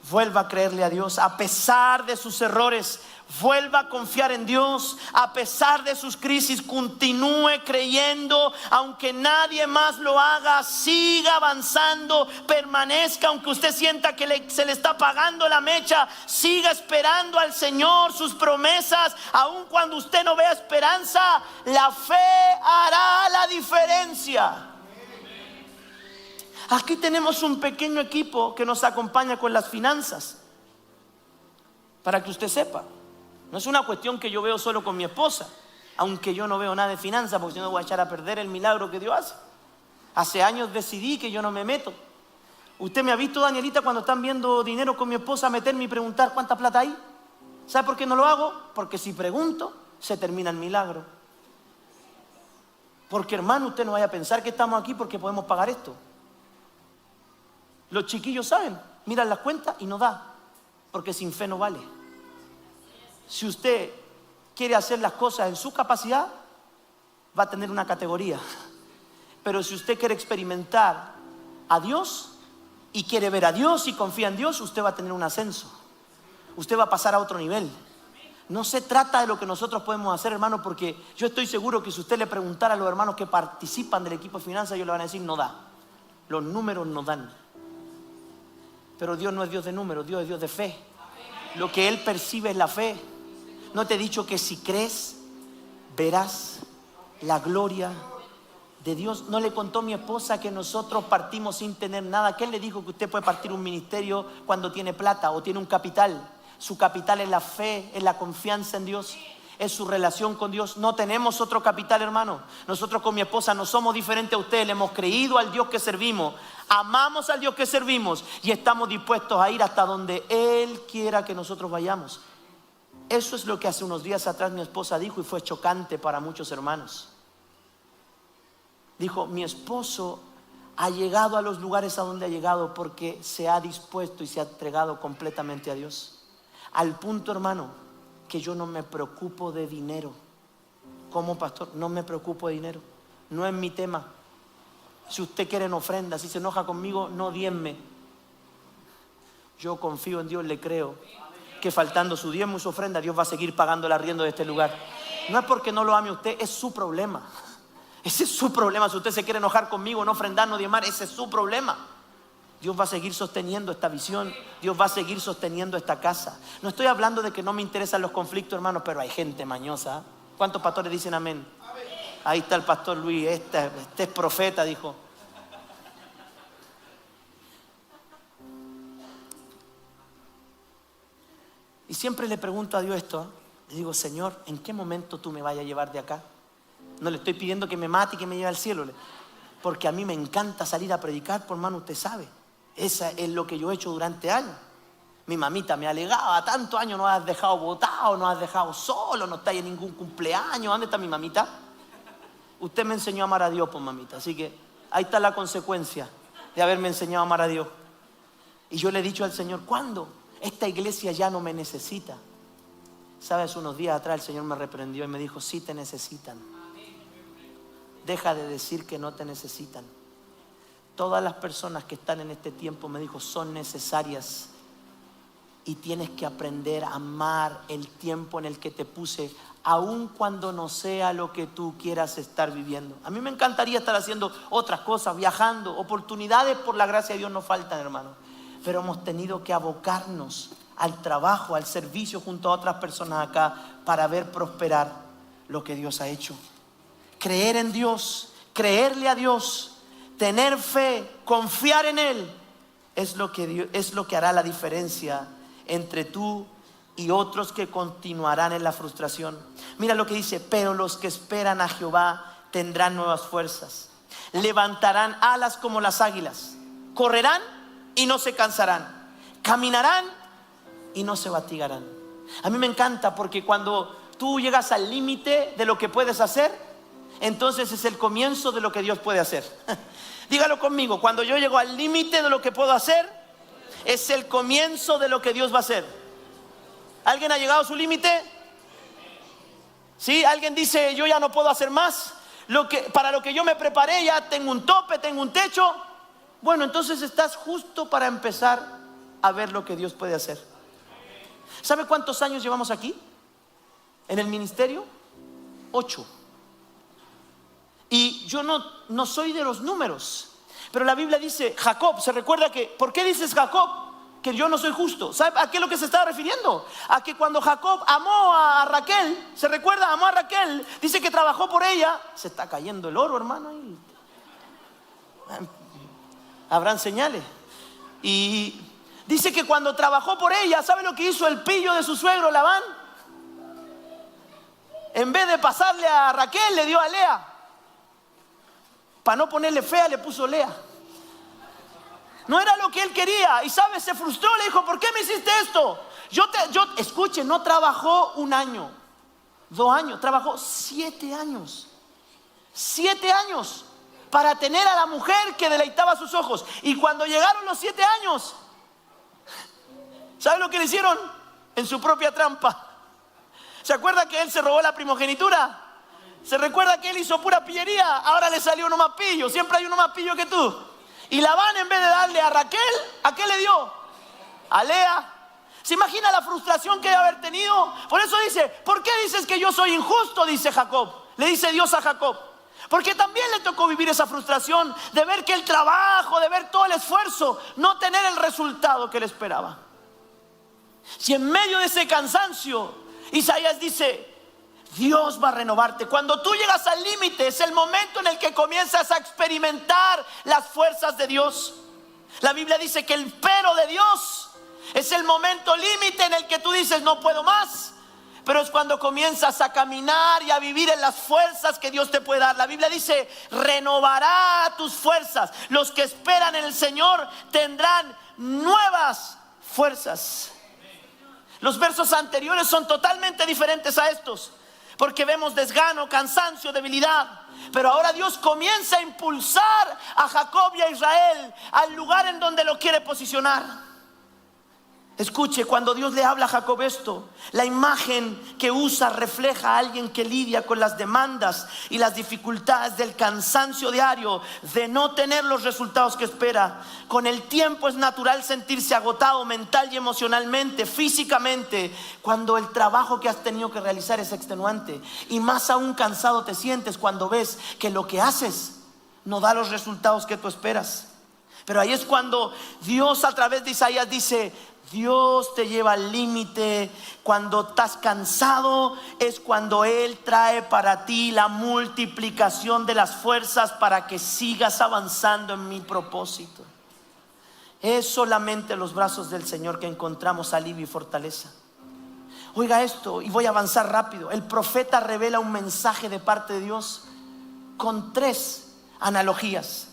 vuelva a creerle a Dios a pesar de sus errores. Vuelva a confiar en Dios a pesar de sus crisis. Continúe creyendo aunque nadie más lo haga. Siga avanzando, permanezca aunque usted sienta que se le está apagando la mecha. Siga esperando al Señor, sus promesas. Aun cuando usted no vea esperanza, la fe hará la diferencia. Aquí tenemos un pequeño equipo que nos acompaña con las finanzas, para que usted sepa. No es una cuestión que yo veo solo con mi esposa, aunque yo no veo nada de finanzas, porque si no voy a echar a perder el milagro que Dios hace. Hace años decidí que yo no me meto. Usted me ha visto, Danielita, cuando están viendo dinero con mi esposa, meterme y preguntar cuánta plata hay. ¿Sabe por qué no lo hago? Porque si pregunto, se termina el milagro. Porque hermano, usted no vaya a pensar que estamos aquí porque podemos pagar esto. Los chiquillos saben, miran las cuentas y no da, porque sin fe no vale. Si usted quiere hacer las cosas en su capacidad, va a tener una categoría. Pero si usted quiere experimentar a Dios y quiere ver a Dios y confía en Dios, usted va a tener un ascenso. Usted va a pasar a otro nivel. No se trata de lo que nosotros podemos hacer, hermano, porque yo estoy seguro que si usted le preguntara a los hermanos que participan del equipo de finanzas, ellos le van a decir, no da. Los números no dan. Pero Dios no es Dios de números, Dios es Dios de fe. Lo que Él percibe es la fe. ¿No te he dicho que si crees, verás la gloria de Dios? ¿No le contó mi esposa que nosotros partimos sin tener nada? ¿Quién le dijo que usted puede partir un ministerio cuando tiene plata o tiene un capital? Su capital es la fe, es la confianza en Dios, es su relación con Dios. No tenemos otro capital, hermano. Nosotros con mi esposa no somos diferentes a ustedes. Le hemos creído al Dios que servimos, amamos al Dios que servimos y estamos dispuestos a ir hasta donde Él quiera que nosotros vayamos. Eso es lo que hace unos días atrás mi esposa dijo y fue chocante para muchos hermanos. Dijo, mi esposo ha llegado a los lugares a donde ha llegado porque se ha dispuesto y se ha entregado completamente a Dios. Al punto, hermano, que yo no me preocupo de dinero. Como pastor, no me preocupo de dinero. No es mi tema. Si usted quiere en ofrenda, si se enoja conmigo, no diezme. Yo confío en Dios, le creo que faltando su diezmo y su ofrenda, Dios va a seguir pagando el arriendo de este lugar. No es porque no lo ame usted, es su problema. Ese es su problema. Si usted se quiere enojar conmigo, no ofrendar, no diezmar, ese es su problema. Dios va a seguir sosteniendo esta visión. Dios va a seguir sosteniendo esta casa. No estoy hablando de que no me interesan los conflictos, hermanos, pero hay gente mañosa. ¿Cuántos pastores dicen amén? Ahí está el pastor Luis, este es profeta, dijo. Y siempre le pregunto a Dios esto, le digo, Señor, ¿en qué momento tú me vayas a llevar de acá? No le estoy pidiendo que me mate y que me lleve al cielo, porque a mí me encanta salir a predicar, por hermano, usted sabe. Esa es lo que yo he hecho durante años. Mi mamita me alegaba, tantos años no has dejado botado, no has dejado solo, no estás en ningún cumpleaños. ¿Dónde está mi mamita? Usted me enseñó a amar a Dios, pues mamita. Así que ahí está la consecuencia de haberme enseñado a amar a Dios. Y yo le he dicho al Señor, ¿cuándo? Esta iglesia ya no me necesita. ¿Sabes? Unos días atrás el Señor me reprendió y me dijo, sí te necesitan. Deja de decir que no te necesitan. Todas las personas que están en este tiempo, me dijo, son necesarias. Y tienes que aprender a amar el tiempo en el que te puse, aun cuando no sea lo que tú quieras estar viviendo. A mí me encantaría estar haciendo otras cosas, viajando. Oportunidades por la gracia de Dios no faltan, hermano. Pero hemos tenido que abocarnos al trabajo, al servicio junto a otras personas acá para ver prosperar lo que Dios ha hecho. Creer en Dios, creerle a Dios, tener fe, confiar en Él, es lo que hará la diferencia entre tú y otros que continuarán en la frustración. Mira lo que dice, pero los que esperan a Jehová tendrán nuevas fuerzas, levantarán alas como las águilas, correrán y no se cansarán, caminarán y no se fatigarán. A mí me encanta porque cuando tú llegas al límite de lo que puedes hacer, entonces es el comienzo de lo que Dios puede hacer. Dígalo conmigo, cuando yo llego al límite de lo que puedo hacer, es el comienzo de lo que Dios va a hacer. ¿Alguien ha llegado a su límite? ¿Sí? ¿Alguien dice, yo ya no puedo hacer más? Para lo que yo me preparé ya tengo un tope, tengo un techo. Bueno, entonces estás justo para empezar a ver lo que Dios puede hacer. ¿Sabe cuántos años llevamos aquí? En el ministerio, 8. Y yo no soy de los números, pero la Biblia dice, Jacob, ¿se recuerda que, por qué dices Jacob? Que yo no soy justo. ¿Sabe a qué es lo que se estaba refiriendo? A que cuando Jacob amó a Raquel, ¿se recuerda? Amó a Raquel, dice que trabajó por ella. Se está cayendo el oro, hermano. Ahí habrán señales. Y dice que cuando trabajó por ella, ¿sabe lo que hizo el pillo de su suegro Labán? En vez de pasarle a Raquel, le dio a Lea. Para no ponerle fea, le puso Lea. No era lo que él quería. Y sabes, se frustró, le dijo, ¿por qué me hiciste esto? Escuche, no trabajó 1 año, 2 años, trabajó 7 años. 7 años para tener a la mujer que deleitaba sus ojos. Y cuando llegaron los 7 años, ¿sabe lo que le hicieron? En su propia trampa. ¿Se acuerda que él se robó la primogenitura? ¿Se recuerda que él hizo pura pillería? Ahora le salió uno más pillo. Siempre hay uno más pillo que tú. Y Labán, en vez de darle a Raquel, ¿a qué le dio? A Lea. ¿Se imagina la frustración que debe haber tenido? Por eso dice, ¿por qué dices que yo soy injusto? Dice Jacob. Le dice Dios a Jacob. Porque también le tocó vivir esa frustración de ver que el trabajo, de ver todo el esfuerzo, no tener el resultado que él esperaba. Si en medio de ese cansancio, Isaías dice, Dios va a renovarte. Cuando tú llegas al límite, es el momento en el que comienzas a experimentar las fuerzas de Dios. La Biblia dice que el pero de Dios es el momento límite en el que tú dices, no puedo más. Pero es cuando comienzas a caminar y a vivir en las fuerzas que Dios te puede dar. La Biblia dice, renovará tus fuerzas. Los que esperan en el Señor tendrán nuevas fuerzas. Los versos anteriores son totalmente diferentes a estos, porque vemos desgano, cansancio, debilidad. Pero ahora Dios comienza a impulsar a Jacob y a Israel al lugar en donde lo quiere posicionar. Escuche, cuando Dios le habla a Jacob esto, la imagen que usa refleja a alguien que lidia con las demandas y las dificultades del cansancio diario, de no tener los resultados que espera. Con el tiempo es natural sentirse agotado mental y emocionalmente, físicamente, cuando el trabajo que has tenido que realizar es extenuante. Y más aún cansado te sientes cuando ves que lo que haces no da los resultados que tú esperas. Pero ahí es cuando Dios, a través de Isaías, dice, Dios te lleva al límite. Cuando estás cansado es cuando Él trae para ti la multiplicación de las fuerzas para que sigas avanzando en mi propósito. Es solamente en los brazos del Señor que encontramos alivio y fortaleza. Oiga esto, y voy a avanzar rápido. El profeta revela un mensaje de parte de Dios con 3 analogías.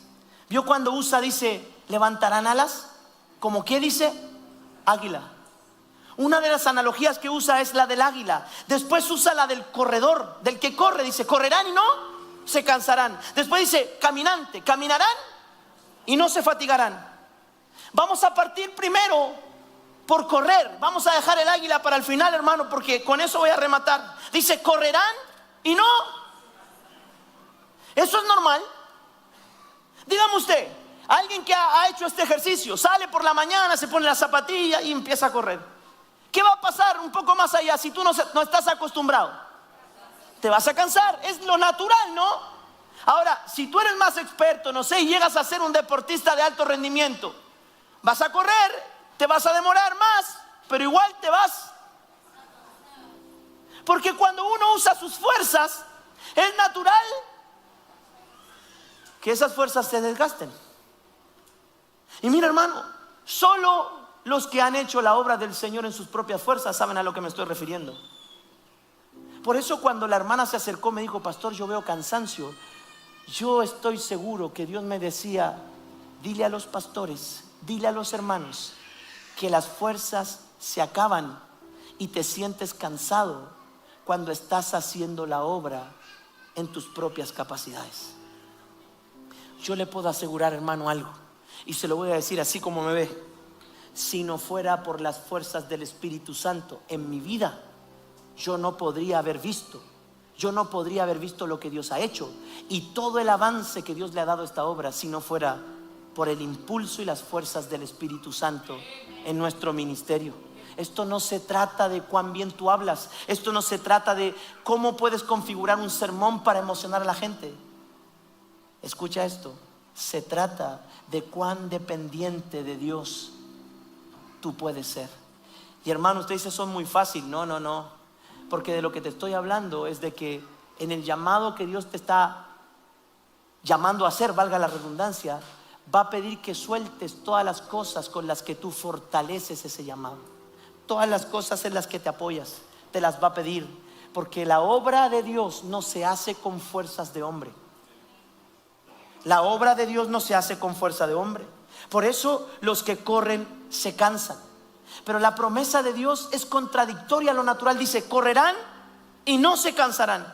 ¿Vio cuando usa, dice, levantarán alas? ¿Cómo qué dice? Águila. Una de las analogías que usa es la del águila. Después usa la del corredor, del que corre. Dice, correrán y no se cansarán. Después dice, caminante, caminarán y no se fatigarán. Vamos a partir primero por correr. Vamos a dejar el águila para el final, hermano, porque con eso voy a rematar. Dice, correrán y no. ¿Eso es normal? Dígame usted, alguien que ha hecho este ejercicio, sale por la mañana, se pone la zapatilla y empieza a correr. ¿Qué va a pasar un poco más allá si tú no estás acostumbrado? Te vas a cansar, es lo natural, ¿no? Ahora, si tú eres más experto, no sé, y llegas a ser un deportista de alto rendimiento, vas a correr, te vas a demorar más, pero igual te vas. Porque cuando uno usa sus fuerzas, es natural que esas fuerzas se desgasten. Y mira, hermano, solo los que han hecho la obra del Señor en sus propias fuerzas saben a lo que me estoy refiriendo. Por eso cuando la hermana se acercó me dijo, pastor, yo veo cansancio. Yo estoy seguro que Dios me decía, dile a los pastores, dile a los hermanos que las fuerzas se acaban y te sientes cansado cuando estás haciendo la obra en tus propias capacidades. Yo le puedo asegurar, hermano, algo, y se lo voy a decir así como me ve. Si no fuera por las fuerzas del Espíritu Santo en mi vida, yo no podría haber visto lo que Dios ha hecho y todo el avance que Dios le ha dado a esta obra, si no fuera por el impulso y las fuerzas del Espíritu Santo en nuestro ministerio. Esto no se trata de cuán bien tú hablas, esto no se trata de cómo puedes configurar un sermón para emocionar a la gente. Escucha esto, se trata de cuán dependiente de Dios tú puedes ser. Y hermano, usted dice, eso es muy fácil. No, porque de lo que te estoy hablando es de que en el llamado que Dios te está llamando a hacer, valga la redundancia, va a pedir que sueltes todas las cosas con las que tú fortaleces ese llamado. Todas las cosas en las que te apoyas, te las va a pedir, porque la obra de Dios no se hace con fuerzas de hombre. La obra de Dios no se hace con fuerza de hombre. Por eso los que corren se cansan. Pero la promesa de Dios es contradictoria a lo natural. Dice, correrán y no se cansarán.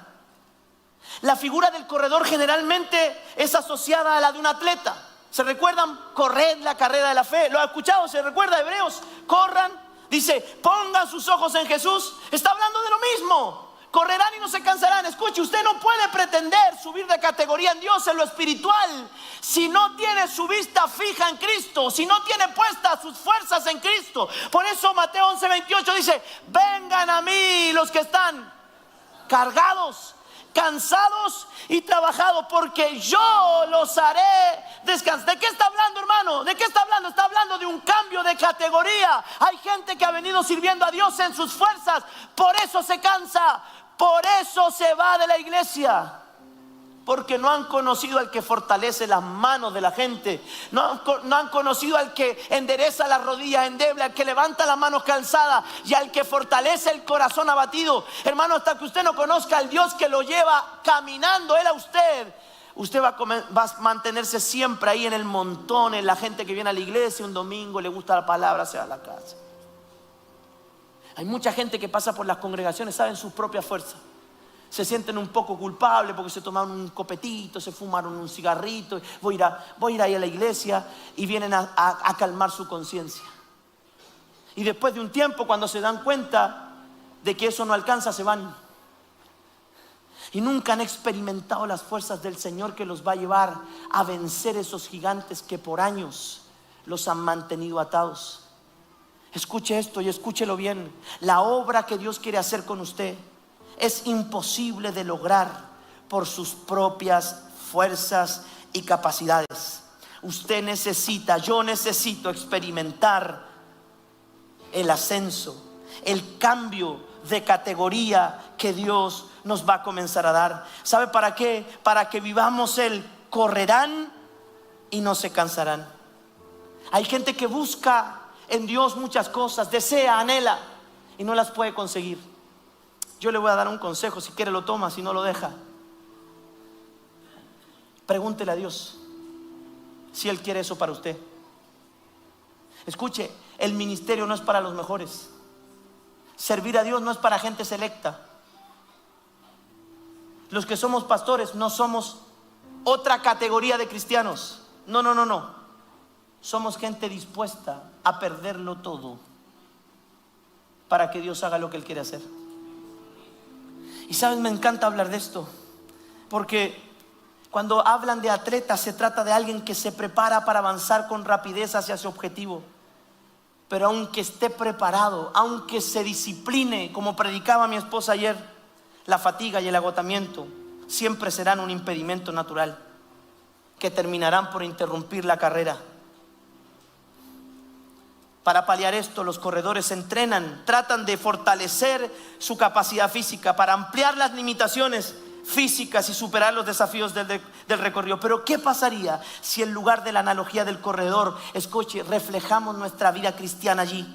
La figura del corredor generalmente es asociada a la de un atleta. ¿Se recuerdan? Corred la carrera de la fe. ¿Lo ha escuchado? ¿Se recuerda? Hebreos, corran. Dice, pongan sus ojos en Jesús. Está hablando de lo mismo. Correrán y no se cansarán. Escuche, usted no puede pretender subir de categoría en Dios, en lo espiritual, si no tiene su vista fija en Cristo, si no tiene puestas sus fuerzas en Cristo. Por eso Mateo 11:28 dice, vengan a mí los que están cargados, cansados y trabajados, porque yo los haré descansar. ¿De qué está hablando, hermano? ¿De qué está hablando? Está hablando de un cambio de categoría. Hay gente que ha venido sirviendo a Dios en sus fuerzas, por eso se cansa, por eso se va de la iglesia, porque no han conocido al que fortalece las manos de la gente, no han conocido al que endereza las rodillas endebles, al que levanta las manos cansadas y al que fortalece el corazón abatido. Hermano, hasta que usted no conozca al Dios que lo lleva caminando Él a usted, usted va a mantenerse siempre ahí en el montón, en la gente que viene a la iglesia un domingo, le gusta la palabra, se va a la casa. Hay mucha gente que pasa por las congregaciones, saben sus propias fuerzas. Se sienten un poco culpables porque se tomaron un copetito, se fumaron un cigarrito. Voy a ir ahí a la iglesia, y vienen a calmar su conciencia. Y después de un tiempo, cuando se dan cuenta de que eso no alcanza, se van. Y nunca han experimentado las fuerzas del Señor que los va a llevar a vencer esos gigantes que por años los han mantenido atados. Escuche esto y escúchelo bien. La obra que Dios quiere hacer con usted es imposible de lograr por sus propias fuerzas y capacidades. Yo necesito experimentar el ascenso, el cambio de categoría que Dios nos va a comenzar a dar. ¿Sabe para qué? Para que vivamos el correrán y no se cansarán. Hay gente que busca en Dios muchas cosas, desea, anhela y no las puede conseguir. Yo le voy a dar un consejo, si quiere lo toma, si no lo deja. Pregúntele a Dios si Él quiere eso para usted. Escuche, el ministerio no es para los mejores. Servir a Dios no es para gente selecta. Los que somos pastores no somos otra categoría de cristianos. No. Somos gente dispuesta a perderlo todo para que Dios haga lo que Él quiere hacer. Y saben, me encanta hablar de esto, porque cuando hablan de atletas se trata de alguien que se prepara para avanzar con rapidez hacia su objetivo. Pero aunque esté preparado, aunque se discipline, como predicaba mi esposa ayer, la fatiga y el agotamiento siempre serán un impedimento natural que terminarán por interrumpir la carrera. Para paliar esto, los corredores se entrenan, tratan de fortalecer su capacidad física para ampliar las limitaciones físicas y superar los desafíos del recorrido. Pero ¿qué pasaría si en lugar de la analogía del corredor, escuche, reflejamos nuestra vida cristiana allí?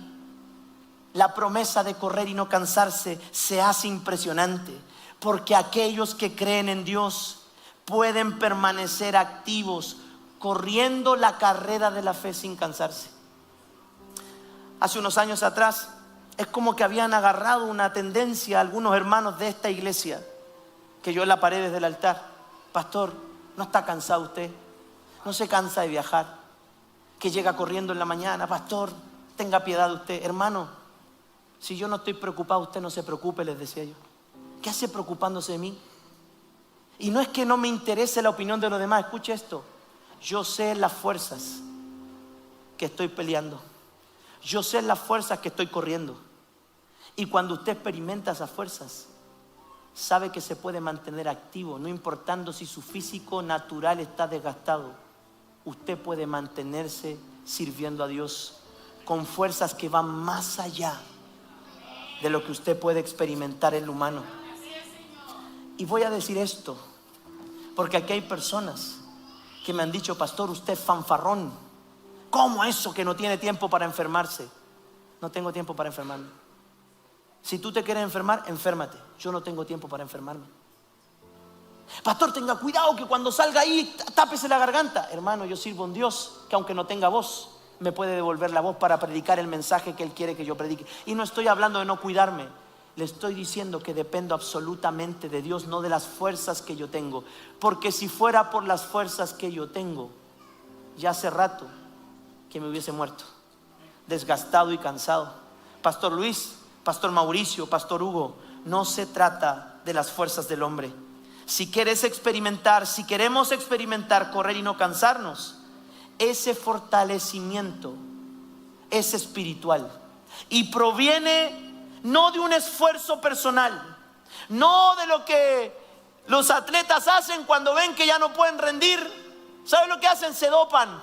La promesa de correr y no cansarse se hace impresionante, porque aquellos que creen en Dios pueden permanecer activos, corriendo la carrera de la fe sin cansarse. Hace unos años atrás, es como que habían agarrado una tendencia algunos hermanos de esta iglesia, que yo en la pared desde el altar: pastor, ¿no está cansado usted? ¿No se cansa de viajar? Que llega corriendo en la mañana. Pastor, tenga piedad de usted. Hermano, si yo no estoy preocupado, usted no se preocupe, les decía yo. ¿Qué hace preocupándose de mí? Y no es que no me interese la opinión de los demás. Escuche esto: yo sé las fuerzas que estoy peleando. Yo sé las fuerzas que estoy corriendo. Y cuando usted experimenta esas fuerzas, sabe que se puede mantener activo, no importando si su físico natural está desgastado. Usted puede mantenerse sirviendo a Dios con fuerzas que van más allá de lo que usted puede experimentar en lo humano. Y voy a decir esto porque aquí hay personas que me han dicho: pastor, usted es fanfarrón. ¿Cómo eso que no tiene tiempo para enfermarse? No tengo tiempo para enfermarme. Si tú te quieres enfermar, enférmate. Yo no tengo tiempo para enfermarme. Pastor, tenga cuidado que cuando salga ahí tápese la garganta. Hermano, yo sirvo a un Dios que aunque no tenga voz, me puede devolver la voz para predicar el mensaje que Él quiere que yo predique. Y no estoy hablando de no cuidarme. Le estoy diciendo que dependo absolutamente de Dios, no de las fuerzas que yo tengo. Porque si fuera por las fuerzas que yo tengo, ya hace rato que me hubiese muerto, desgastado y cansado. Pastor Luis, Pastor Mauricio, Pastor Hugo, no se trata de las fuerzas del hombre. Si queremos experimentar correr y no cansarnos, ese fortalecimiento es espiritual y proviene no de un esfuerzo personal, no de lo que los atletas hacen cuando ven que ya no pueden rendir. ¿Saben lo que hacen? Se dopan.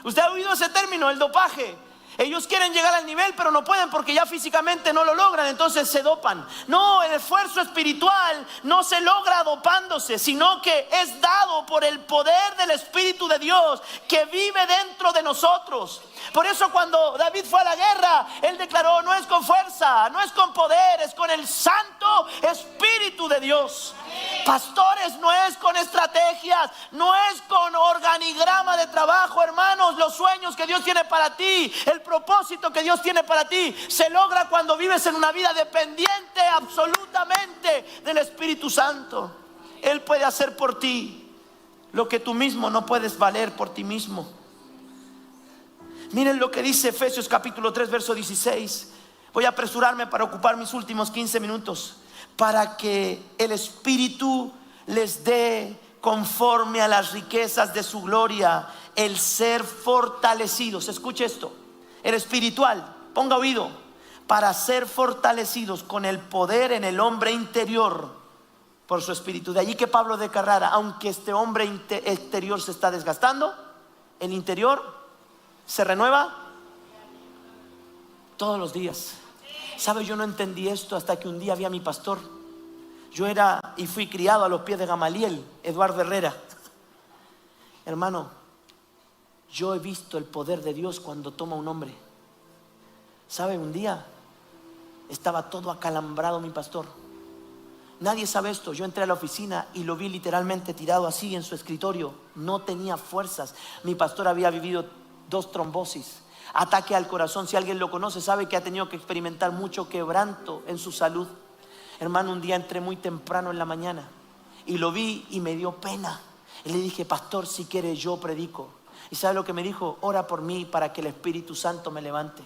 ¿Usted ha oído ese término, el dopaje? Ellos quieren llegar al nivel pero no pueden porque ya físicamente no lo logran, entonces se dopan. No, el esfuerzo espiritual no se logra dopándose, sino que es dado por el poder del Espíritu de Dios que vive dentro de nosotros. Por eso cuando David fue a la guerra, él declaró: no es con fuerza, no es con poder, es con el Santo Espíritu de Dios. Pastores, no es con estrategias, no es con organigrama de trabajo, hermanos. Los sueños que Dios tiene para ti, el propósito que Dios tiene para ti, se logra cuando vives en una vida dependiente absolutamente del Espíritu Santo. Él puede hacer por ti lo que tú mismo no puedes valer por ti mismo. Miren lo que dice Efesios capítulo 3 verso 16. Voy a apresurarme para ocupar mis últimos 15 minutos. Para que el Espíritu les dé, conforme a las riquezas de su gloria, el ser fortalecidos. Escuche esto, el espiritual, ponga oído, para ser fortalecidos con el poder en el hombre interior por su espíritu. De allí que Pablo declarara: aunque este hombre exterior se está desgastando, el interior se renueva todos los días. ¿Sabe? Yo no entendí esto hasta que un día vi a mi pastor. Yo era y fui criado a los pies de Gamaliel, Eduardo Herrera. Hermano, yo he visto el poder de Dios cuando toma un hombre. ¿Sabe? Un día estaba todo acalambrado mi pastor. Nadie sabe esto. Yo entré a la oficina y lo vi literalmente tirado así en su escritorio. No tenía fuerzas. Mi pastor había vivido 2 trombosis, ataque al corazón. Si alguien lo conoce, sabe que ha tenido que experimentar mucho quebranto en su salud. Hermano, un día entré muy temprano en la mañana y lo vi y me dio pena. Y le dije: pastor, si quiere yo predico. ¿Y sabe lo que me dijo? Ora por mí para que el Espíritu Santo me levante.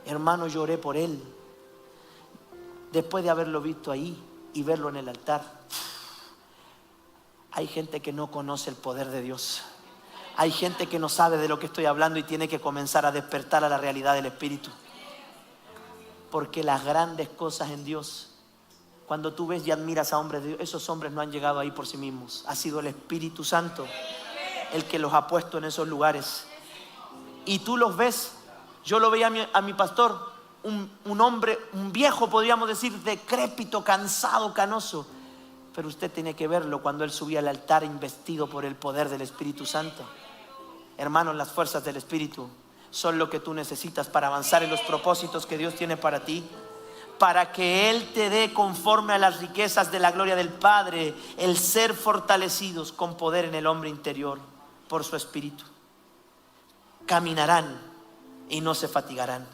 Hermano, lloré por él. Después de haberlo visto ahí y verlo en el altar. Hay gente que no conoce el poder de Dios. Hay gente que no sabe de lo que estoy hablando y tiene que comenzar a despertar a la realidad del Espíritu. Porque las grandes cosas en Dios, cuando tú ves y admiras a hombres de Dios, esos hombres no han llegado ahí por sí mismos. Ha sido el Espíritu Santo el que los ha puesto en esos lugares. Y tú los ves. Yo lo veía a mi pastor, un hombre, un viejo, podríamos decir, decrépito, cansado, canoso. Pero usted tiene que verlo cuando él subía al altar investido por el poder del Espíritu Santo. Hermanos, las fuerzas del Espíritu son lo que tú necesitas para avanzar en los propósitos que Dios tiene para ti. Para que Él te dé, conforme a las riquezas de la gloria del Padre, el ser fortalecidos con poder en el hombre interior por su Espíritu. Caminarán y no se fatigarán.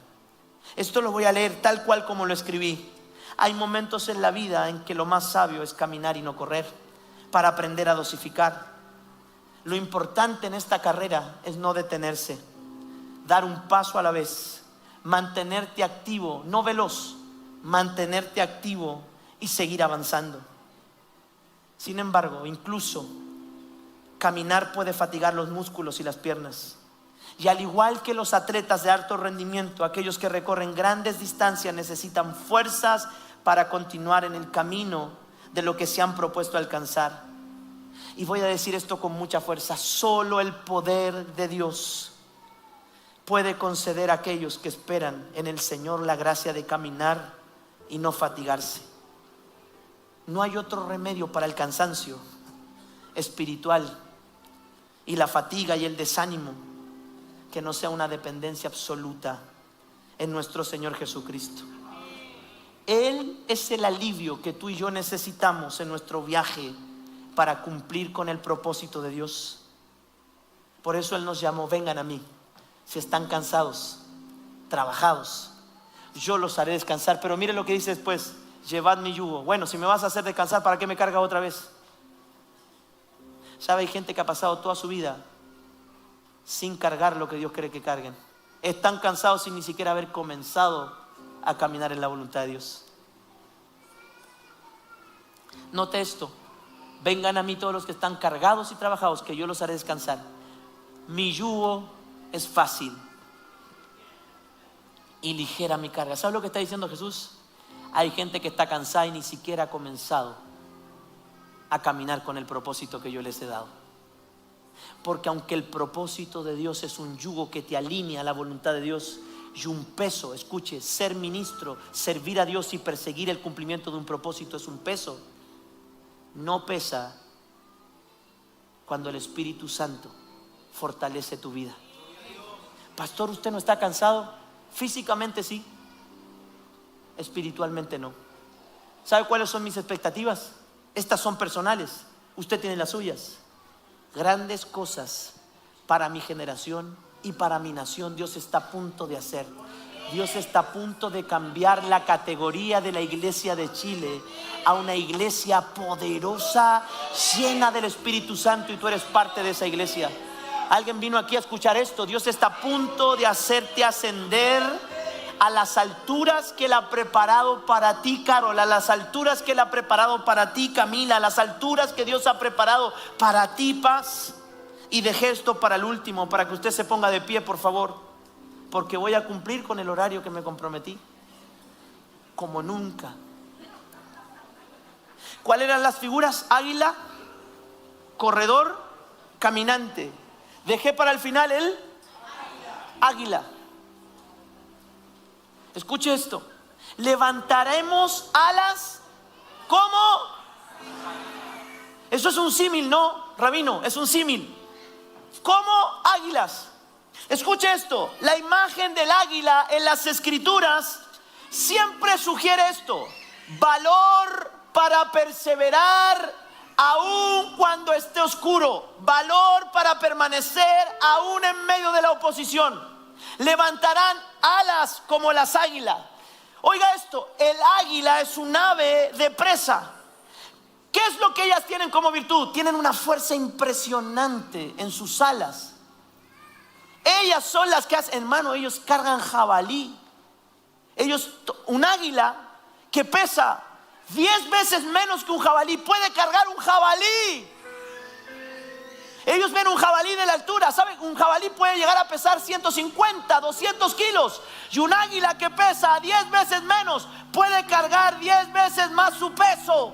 Esto lo voy a leer tal cual como lo escribí. Hay momentos en la vida en que lo más sabio es caminar y no correr, para aprender a dosificar. Lo importante en esta carrera es no detenerse, dar un paso a la vez, mantenerte activo, no veloz, mantenerte activo y seguir avanzando. Sin embargo, incluso caminar puede fatigar los músculos y las piernas. Y al igual que los atletas de alto rendimiento, aquellos que recorren grandes distancias necesitan fuerzas para continuar en el camino de lo que se han propuesto alcanzar. Y voy a decir esto con mucha fuerza: solo el poder de Dios puede conceder a aquellos que esperan en el Señor la gracia de caminar y no fatigarse. No hay otro remedio para el cansancio espiritual y la fatiga y el desánimo que no sea una dependencia absoluta en nuestro Señor Jesucristo. Él es el alivio que tú y yo necesitamos en nuestro viaje para cumplir con el propósito de Dios. Por eso Él nos llamó: vengan a mí si están cansados, trabajados. yo los haré descansar. Pero mire lo que dice después: llevad mi yugo. Bueno, si me vas a hacer descansar, ¿para qué me cargas otra vez? ¿Sabe? Hay gente que ha pasado toda su vida sin cargar lo que Dios quiere que carguen. Están cansados sin ni siquiera haber comenzado a caminar en la voluntad de Dios. Note esto: vengan a mí todos los que están cargados y trabajados, que yo los haré descansar. Mi yugo es fácil y ligera mi carga. ¿Sabe lo que está diciendo Jesús? Hay gente que está cansada y ni siquiera ha comenzado a caminar con el propósito que yo les he dado. Porque aunque el propósito de Dios es un yugo que te alinea a la voluntad de Dios y un peso, escuche, ser ministro, servir a Dios y perseguir el cumplimiento de un propósito es un peso. No pesa cuando el Espíritu Santo fortalece tu vida. Pastor, ¿usted no está cansado? Físicamente sí, espiritualmente no. ¿Sabe cuáles son mis expectativas? Estas son personales, usted tiene las suyas. Grandes cosas para mi generación y para mi nación Dios está a punto de hacer. Dios está a punto de cambiar la categoría de la iglesia de Chile a una iglesia poderosa, llena del Espíritu Santo, y tú eres parte de esa iglesia. Alguien vino aquí a escuchar esto. Dios está a punto de hacerte ascender a las alturas que Él ha preparado para ti, Carol, a las alturas que Él ha preparado para ti, Camila, a las alturas que Dios ha preparado para ti, Paz. Y dejé esto para el último, para que usted se ponga de pie, por favor, porque voy a cumplir con el horario que me comprometí como nunca. ¿Cuáles eran las figuras? Águila, corredor, caminante. Dejé para el final el águila. Escuche esto: levantaremos alas como. Eso es un símil, ¿no, rabino? Es un símil. Como águilas. Escuche esto: la imagen del águila en las escrituras siempre sugiere esto: valor para perseverar aún cuando esté oscuro, valor para permanecer aún en medio de la oposición. Levantarán alas como las águilas. Oiga esto: el águila es un ave de presa. ¿Qué es lo que ellas tienen como virtud? Tienen una fuerza impresionante en sus alas. Ellas son las que hacen, hermano, ellos cargan jabalí. Un águila que pesa 10 veces menos que un jabalí puede cargar un jabalí. Ellos ven un jabalí de la altura, ¿saben? Un jabalí puede llegar a pesar 150, 200 kilos. Y un águila que pesa 10 veces menos puede cargar 10 veces más su peso.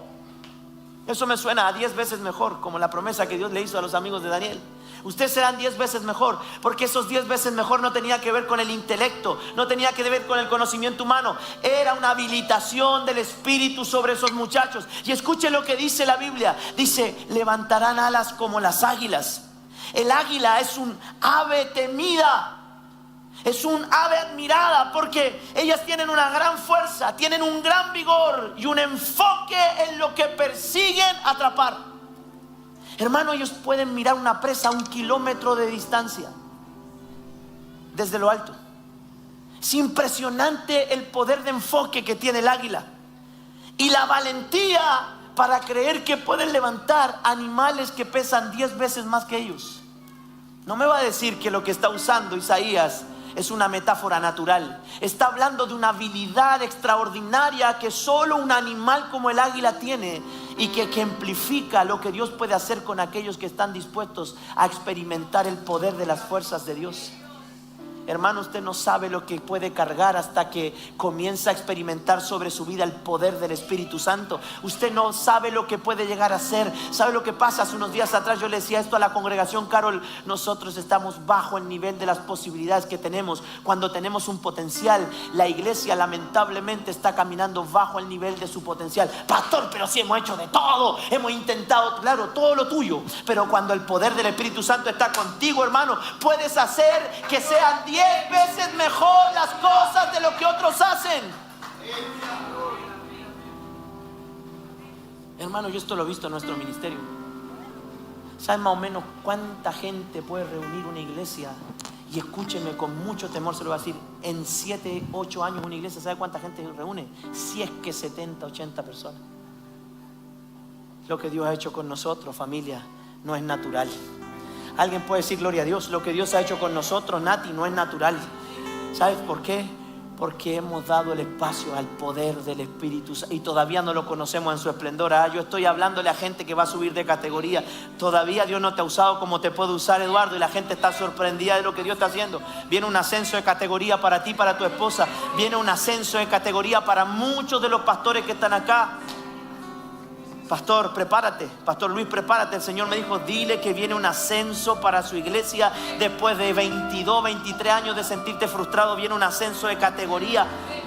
Eso me suena a 10 veces mejor, como la promesa que Dios le hizo a los amigos de Daniel. Ustedes serán 10 veces mejor, porque esos 10 veces mejor no tenía que ver con el intelecto, no tenía que ver con el conocimiento humano. Era una habilitación del Espíritu sobre esos muchachos. Y escuche lo que dice la Biblia. Dice: levantarán alas como las águilas. El águila es un ave temida, es un ave admirada, porque ellas tienen una gran fuerza, tienen un gran vigor y un enfoque en lo que persiguen atrapar. Hermano, ellos pueden mirar una presa a 1 kilómetro de distancia desde lo alto. Es impresionante el poder de enfoque que tiene el águila y la valentía para creer que pueden levantar animales que pesan 10 veces más que ellos. No me va a decir que lo que está usando Isaías es una metáfora natural. Está hablando de una habilidad extraordinaria que solo un animal como el águila tiene, y que ejemplifica lo que Dios puede hacer con aquellos que están dispuestos a experimentar el poder de las fuerzas de Dios. Hermano, usted no sabe lo que puede cargar hasta que comienza a experimentar sobre su vida el poder del Espíritu Santo. Usted no sabe lo que puede llegar a ser. ¿Sabe lo que pasa? Hace unos días atrás yo le decía esto a la congregación: Carol, nosotros estamos bajo el nivel de las posibilidades que tenemos. Cuando tenemos un potencial, la iglesia lamentablemente está caminando bajo el nivel de su potencial. Pastor, pero si hemos hecho de todo, hemos intentado, claro, todo lo tuyo, pero cuando el poder del Espíritu Santo está contigo, hermano, puedes hacer que sean 10 veces mejor las cosas de lo que otros hacen. Hermano, yo esto lo he visto en nuestro ministerio. ¿Saben más o menos cuánta gente puede reunir una iglesia Y escúcheme, con mucho temor se lo voy a decir, en 7, 8 años una iglesia, ¿sabe cuánta gente se reúne? Si es que 70, 80 personas. Lo que Dios ha hecho con nosotros, familia, no es natural. Alguien puede decir gloria a Dios. Lo que Dios ha hecho con nosotros, Nati, no es natural. ¿Sabes por qué? Porque hemos dado el espacio al poder del Espíritu Santo y todavía no lo conocemos en su esplendor. Yo estoy hablándole a gente que va a subir de categoría. Todavía Dios no te ha usado como te puede usar, Eduardo, y la gente está sorprendida de lo que Dios está haciendo. Viene un ascenso de categoría para ti, para tu esposa. Viene un ascenso de categoría para muchos de los pastores que están acá. Pastor, prepárate. Pastor Luis, prepárate. El Señor me dijo, dile que viene un ascenso para su iglesia. Después de 22, 23 años de sentirte frustrado, viene un ascenso de categoría.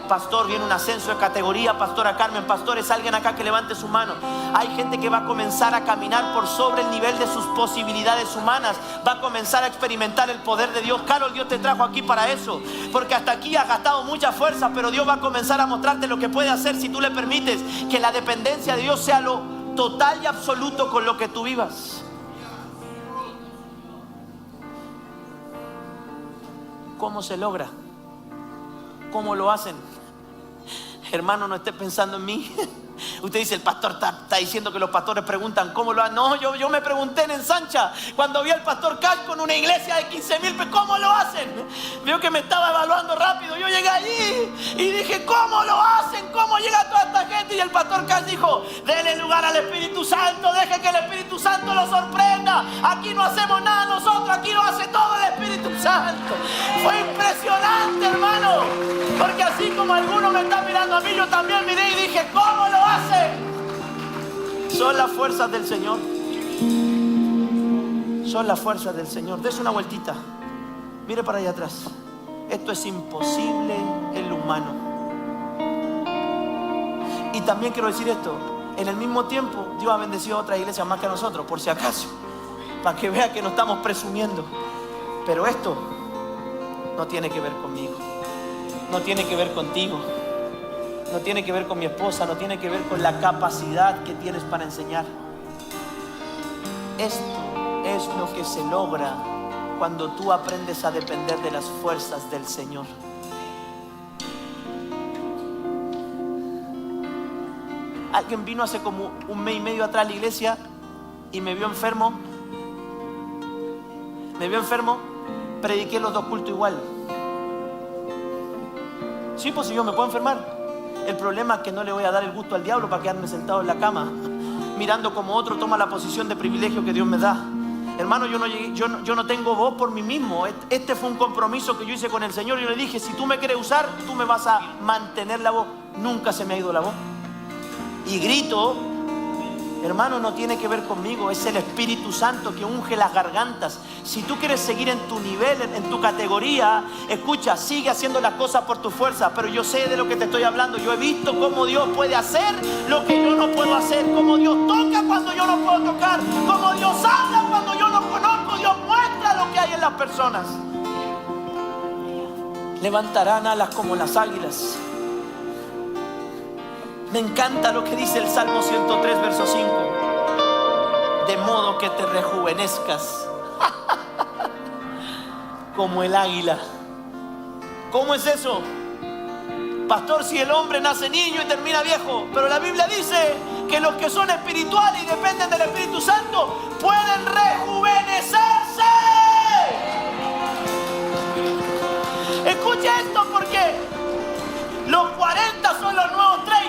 Pastor, viene un ascenso de categoría. Pastora Carmen, pastores, alguien acá que levante su mano. Hay gente que va a comenzar a caminar por sobre el nivel de sus posibilidades humanas. Va a comenzar a experimentar el poder de Dios. Carol, Dios te trajo aquí para eso, porque hasta aquí has gastado mucha fuerza, pero Dios va a comenzar a mostrarte lo que puede hacer si tú le permites que la dependencia de Dios sea lo total y absoluto con lo que tú vivas. ¿Cómo se logra? ¿Cómo lo hacen? Hermano, no esté pensando en mí. Usted dice, el pastor está diciendo que los pastores preguntan ¿cómo lo hacen? No, yo me pregunté en Ensancha cuando vi al pastor Cash con una iglesia de 15,000, ¿cómo lo hacen? Vio que me estaba evaluando rápido. Yo llegué allí y dije, ¿cómo lo hacen? ¿Cómo llega toda esta gente? Y el pastor Cash dijo, denle lugar al Espíritu Santo, deje que el Espíritu Santo lo sorprenda. Aquí no hacemos nada nosotros, aquí lo hace todo el Espíritu Santo. Fue impresionante, hermano, porque así como algunos me están mirando a mí, yo también miré y dije, ¿cómo lo hacen? Son las fuerzas del Señor. Son las fuerzas del Señor. Des una vueltita. Mire para allá atrás. Esto es imposible en lo humano. Y también quiero decir esto. En el mismo tiempo, Dios ha bendecido a otras iglesias más que a nosotros, por si acaso, para que vea que no estamos presumiendo. Pero esto no tiene que ver conmigo. No tiene que ver contigo. No tiene que ver con mi esposa, no tiene que ver con la capacidad que tienes para enseñar. Esto es lo que se logra cuando tú aprendes a depender de las fuerzas del Señor. Alguien vino hace como 1 mes y medio atrás a la iglesia y me vio enfermo. Prediqué los 2 cultos igual. Sí, pues si yo me puedo enfermar. El problema es que no le voy a dar el gusto al diablo para quedarme sentado en la cama mirando como otro toma la posición de privilegio que Dios me da. Hermano, yo no tengo voz por mí mismo. Este fue un compromiso que yo hice con el Señor. Yo le dije, si tú me quieres usar, tú me vas a mantener la voz. Nunca se me ha ido la voz. Y grito. Hermano, no tiene que ver conmigo, es el Espíritu Santo que unge las gargantas. Si tú quieres seguir en tu nivel, en tu categoría, escucha, sigue haciendo las cosas por tu fuerza. Pero yo sé de lo que te estoy hablando. Yo he visto cómo Dios puede hacer lo que yo no puedo hacer, cómo Dios toca cuando yo no puedo tocar, cómo Dios habla cuando yo no conozco. Dios muestra lo que hay en las personas. Levantarán alas como las águilas. Me encanta lo que dice el Salmo 103, verso 5. De modo que te rejuvenezcas como el águila. ¿Cómo es eso? Pastor, si el hombre nace niño y termina viejo. Pero la Biblia dice que los que son espirituales y dependen del Espíritu Santo pueden rejuvenecerse. Escuche esto, porque los 40 son los nuevos 30.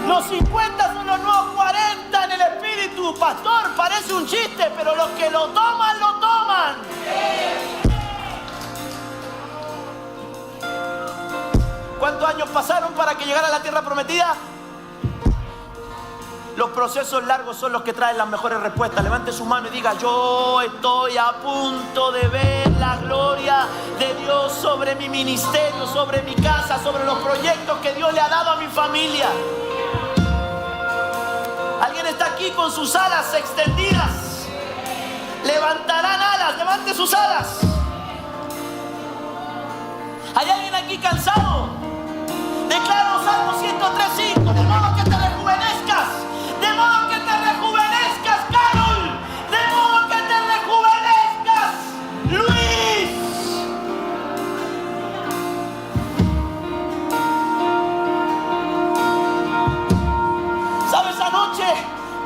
Los 50 son los nuevos 40 en el Espíritu. Pastor, parece un chiste, pero los que lo toman, lo toman. ¿Cuántos años pasaron para que llegara a la tierra prometida? Los procesos largos son los que traen las mejores respuestas. Levante su mano y diga, yo estoy a punto de ver la gloria de Dios sobre mi ministerio, sobre mi casa, sobre los proyectos que Dios le ha dado a mi familia. ¿Alguien está aquí con sus alas extendidas? Levantarán alas, levante sus alas. ¿Hay alguien aquí cansado? Declaro Salmo 103:5, de modo que te rejuvenezcas. De modo que te rejuvenezcas, Carol. De modo que te rejuvenezcas.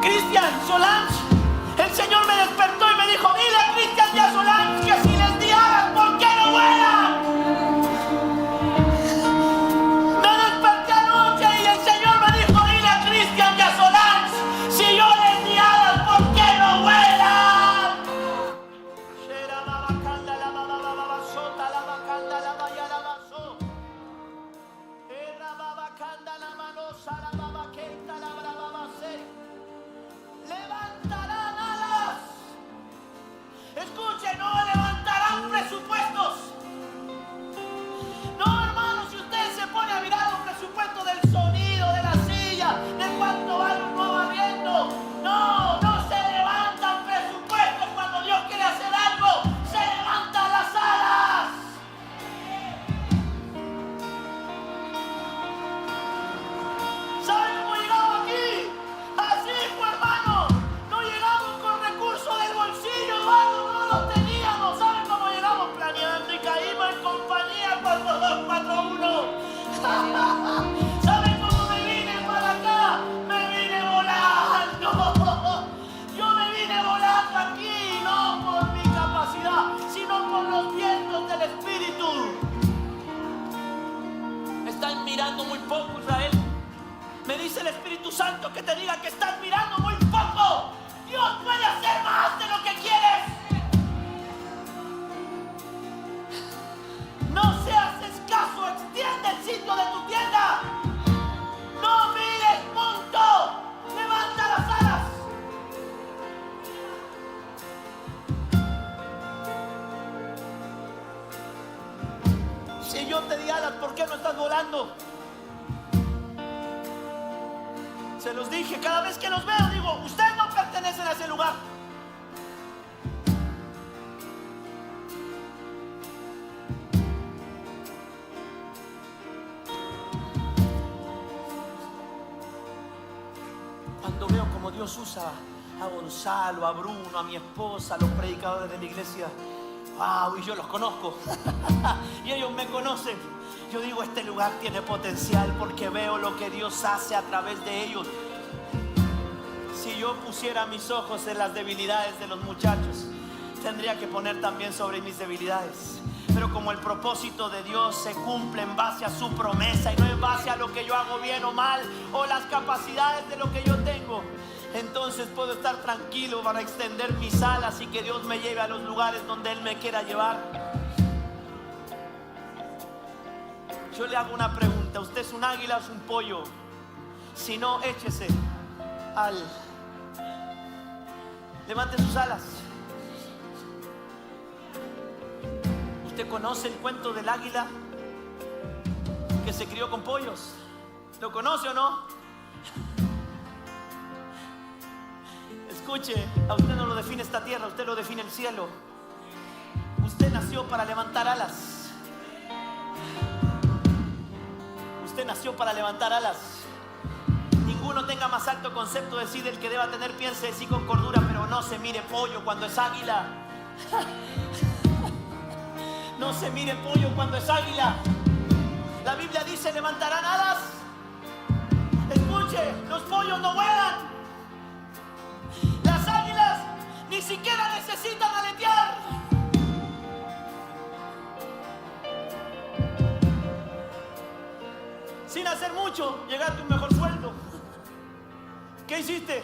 Cristian Solange, el Señor me despertó y me dijo: dile a Cristian y a Solange que si les di alas, ¿por qué no vuelan? Me desperté anoche y el Señor me dijo: dile a Cristian y a Solange, si yo les di alas, ¿por qué no vuelan? Levantarán alas. Escuche, no levantarán presupuestos. No, hermano, si usted se pone a mirar un presupuesto del sonido, de la silla, de cuánto vale un nuevo arriendo, no se levantan presupuestos cuando Dios quiere hacer algo, se levantan las alas. ¿Saben cómo llegamos aquí? Así fue, hermano. No llegamos con recursos del bolsillo, Eduardo, no los teníamos. ¿Saben cómo llegamos? Planeando y caímos en compañía 4241. ¿Saben cómo me vine para acá? Me vine volando. Yo me vine volando aquí, no por mi capacidad, sino por los vientos del Espíritu. Están mirando muy poco, Israel. Me dice el Espíritu Santo que te diga que estás mirando muy poco. Dios puede hacer más de lo que quieres. No seas escaso, extiende el sitio de tu tienda. No mires punto, levanta las alas. Si yo te di alas, ¿por qué no estás volando? Se los dije, cada vez que los veo digo: ustedes no pertenecen a ese lugar. Cuando veo como Dios usa a Gonzalo, a Bruno, a mi esposa, a los predicadores de la iglesia, wow, y yo los conozco y ellos me conocen, yo digo: este lugar tiene potencial, porque veo lo que Dios hace a través de ellos. Si yo pusiera mis ojos en las debilidades de los muchachos, tendría que poner también sobre mis debilidades. Pero como el propósito de Dios se cumple en base a su promesa y no en base a lo que yo hago bien o mal, o las capacidades de lo que yo tengo, entonces puedo estar tranquilo para extender mis alas y que Dios me lleve a los lugares donde Él me quiera llevar. Yo le hago una pregunta: ¿usted es un águila o es un pollo? Si no, échese al... Levante sus alas. ¿Usted conoce el cuento del águila que se crió con pollos? ¿Lo conoce o no? Escuche, a usted no lo define esta tierra, a usted lo define el cielo. Usted nació para levantar alas. Usted nació para levantar alas. Ninguno tenga más alto concepto de sí del que deba tener, piense de sí con cordura, pero no se mire pollo cuando es águila. No se mire pollo cuando es águila. La Biblia dice: levantarán alas. Escuche, los pollos no vuelan. Las águilas ni siquiera necesitan aletear. Sin hacer mucho, llegaste a un mejor sueldo. ¿Qué hiciste?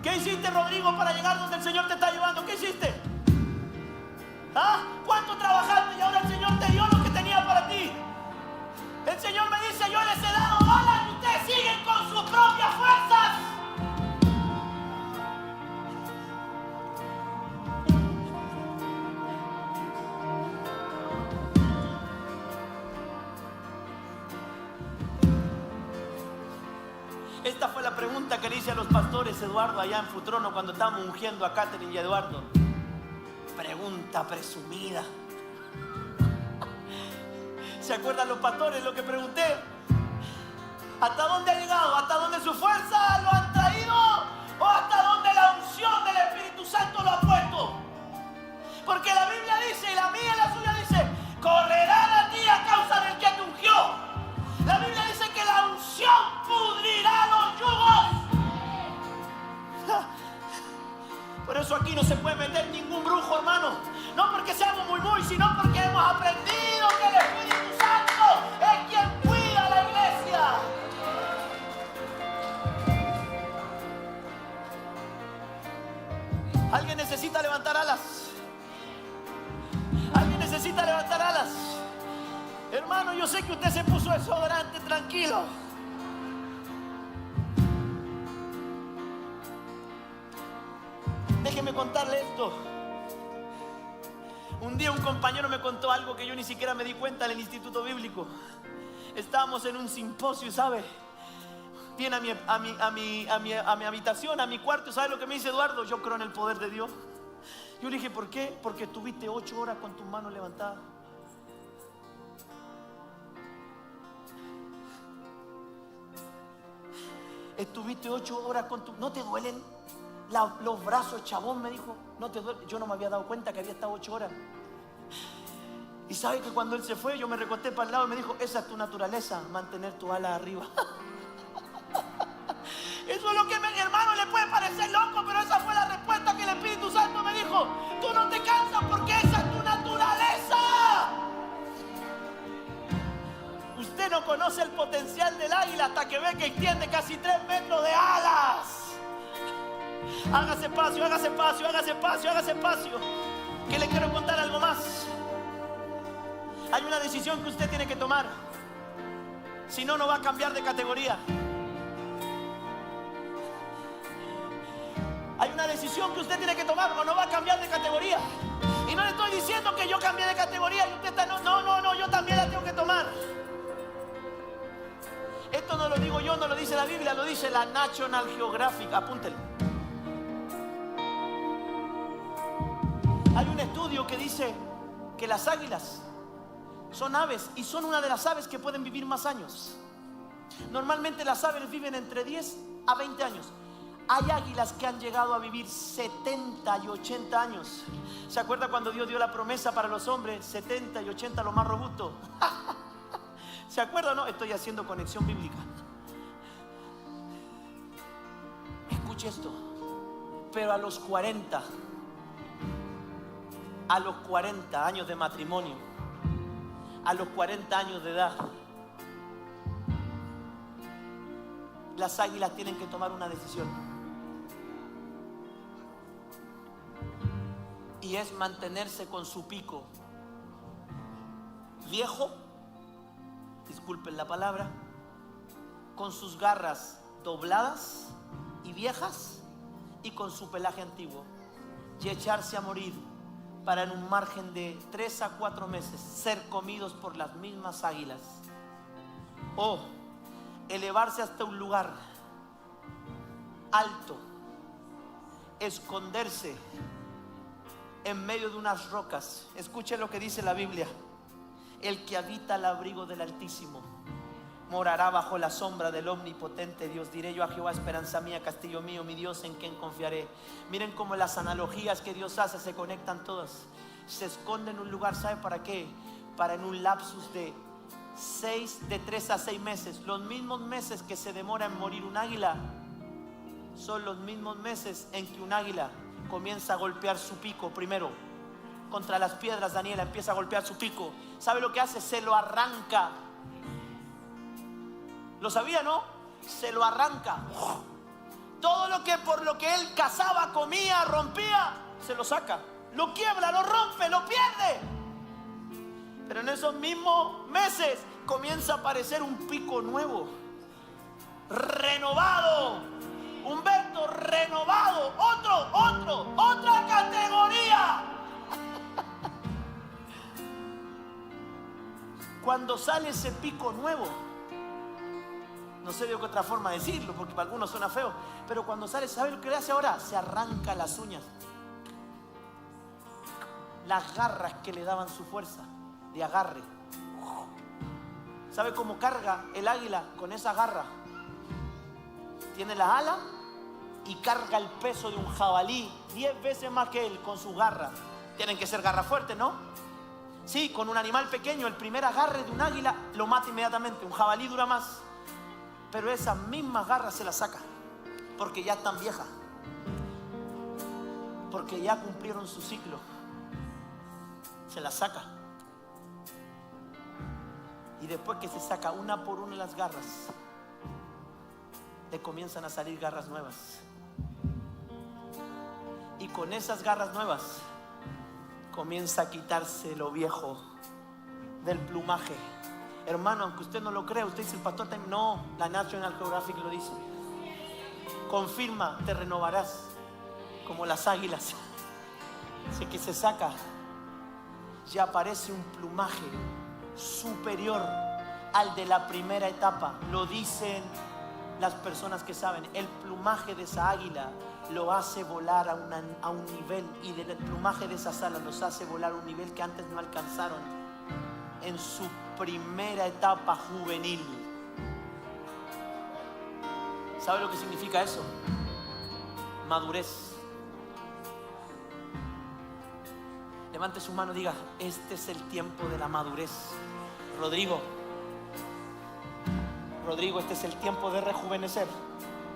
¿Qué hiciste, Rodrigo, para llegar donde el Señor te está llevando? ¿Qué hiciste? ¿Ah? ¿Cuánto trabajaste y ahora el Señor te dio lo que tenía para ti? El Señor me dice: yo les he dado alas y ustedes siguen con sus propias fuerzas. Esta fue la pregunta que le hice a los pastores, Eduardo, allá en Futrono, cuando estábamos ungiendo a Catherine y a Eduardo. Pregunta presumida. ¿Se acuerdan los pastores lo que pregunté? ¿Hasta dónde ha llegado? ¿Hasta dónde su fuerza lo han traído? ¿O hasta dónde la unción del Espíritu Santo lo ha puesto? Porque la Biblia dice, y la mía y la suya dice: correrán a ti a causa del que te ungió. La Biblia dice que la unción pudrirá los yugos. eso aquí no se puede meter ningún brujo, hermano. No porque seamos muy, sino porque hemos aprendido que el Espíritu Santo es quien cuida la iglesia. Alguien necesita levantar alas. Alguien necesita levantar alas. Hermano, yo sé que usted se puso desodorante, tranquilo. Déjeme contarle esto. Un día un compañero me contó algo que yo ni siquiera me di cuenta en el instituto bíblico. Estábamos en un simposio, ¿sabe? Viene a mi habitación, a mi cuarto. ¿Sabe lo que me dice Eduardo? Yo creo en el poder de Dios. Yo le dije, ¿por qué? Porque estuviste 8 horas con tus manos levantadas. Estuviste 8 horas con tu... ¿No te duelen los brazos, chabón? Me dijo. No te duele. Yo no me había dado cuenta que había estado 8 horas. Y sabe que cuando él se fue, yo me recosté para el lado y me dijo, esa es tu naturaleza, mantener tu ala arriba. Eso es lo que mi hermano le puede parecer loco, pero esa fue la respuesta que el Espíritu Santo me dijo. Tú no te cansas porque esa es tu naturaleza. Usted no conoce el potencial del águila hasta que ve que extiende casi 3 metros de alas. Hágase espacio, hágase espacio, hágase espacio, hágase espacio. Que le quiero contar algo más. Hay una decisión que usted tiene que tomar. Si no, no va a cambiar de categoría. Hay una decisión que usted tiene que tomar o no va a cambiar de categoría. Y no le estoy diciendo que yo cambié de categoría y usted está... No, yo también la tengo que tomar. Esto no lo digo yo, no lo dice la Biblia, lo dice la National Geographic. Apúntelo. Hay un estudio que dice que las águilas son aves y son una de las aves que pueden vivir más años. Normalmente las aves viven entre 10 a 20 años. Hay águilas que han llegado a vivir 70 y 80 años. ¿Se acuerda cuando Dios dio la promesa para los hombres? 70 y 80 lo más robusto. ¿Se acuerda o no? Estoy haciendo conexión bíblica. Escuche esto. Pero a los 40 años de matrimonio, a los 40 años de edad, las águilas tienen que tomar una decisión. Y es mantenerse con su pico viejo, disculpen la palabra, con sus garras dobladas y viejas y con su pelaje antiguo, y echarse a morir para en un margen de 3 a 4 meses ser comidos por las mismas águilas, o elevarse hasta un lugar alto, esconderse en medio de unas rocas. Escuche lo que dice la Biblia: el que habita al abrigo del Altísimo morará bajo la sombra del Omnipotente Dios. Diré yo a Jehová, esperanza mía, castillo mío, mi Dios en quien confiaré. Miren cómo las analogías que Dios hace se conectan todas. Se esconde en un lugar, ¿sabe para qué? Para en un lapsus de 3 a 6 meses. Los mismos meses que se demora en morir un águila son los mismos meses en que un águila comienza a golpear su pico primero contra las piedras. Daniela empieza a golpear su pico. ¿Sabe lo que hace? Se lo arranca. ¿Lo sabía, no? Se lo arranca. Todo lo que por lo que él cazaba, comía, rompía, se lo saca. Lo quiebra, lo rompe, lo pierde. Pero en esos mismos meses comienza a aparecer un pico nuevo, renovado. Humberto, renovado. Otra categoría. Cuando sale ese pico nuevo, no sé de qué otra forma decirlo, porque para algunos suena feo, pero cuando sale, ¿sabe lo que le hace ahora? Se arranca las uñas, las garras que le daban su fuerza de agarre. ¿Sabe cómo carga el águila con esa garra? Tiene la ala y carga el peso de un jabalí 10 veces más que él con su garra. Tienen que ser garras fuertes, ¿no? Sí, con un animal pequeño el primer agarre de un águila lo mata inmediatamente. Un jabalí dura más, pero esas mismas garras se las saca porque ya están viejas. porque ya cumplieron su ciclo. Se la saca. Y después que se saca una por una las garras, le comienzan a salir garras nuevas. Y con esas garras nuevas comienza a quitarse lo viejo del plumaje. Hermano, aunque usted no lo crea, usted dice el pastor, no, la National Geographic lo dice. Confirma, te renovarás como las águilas. Así que se saca, ya aparece un plumaje superior al de la primera etapa. Lo dicen las personas que saben. El plumaje de esa águila lo hace volar a un nivel, y del plumaje de esas alas los hace volar a un nivel que antes no alcanzaron en su primera etapa juvenil. ¿Sabe lo que significa eso? Madurez. Levante su mano y diga: este es el tiempo de la madurez. Rodrigo, este es el tiempo de rejuvenecer.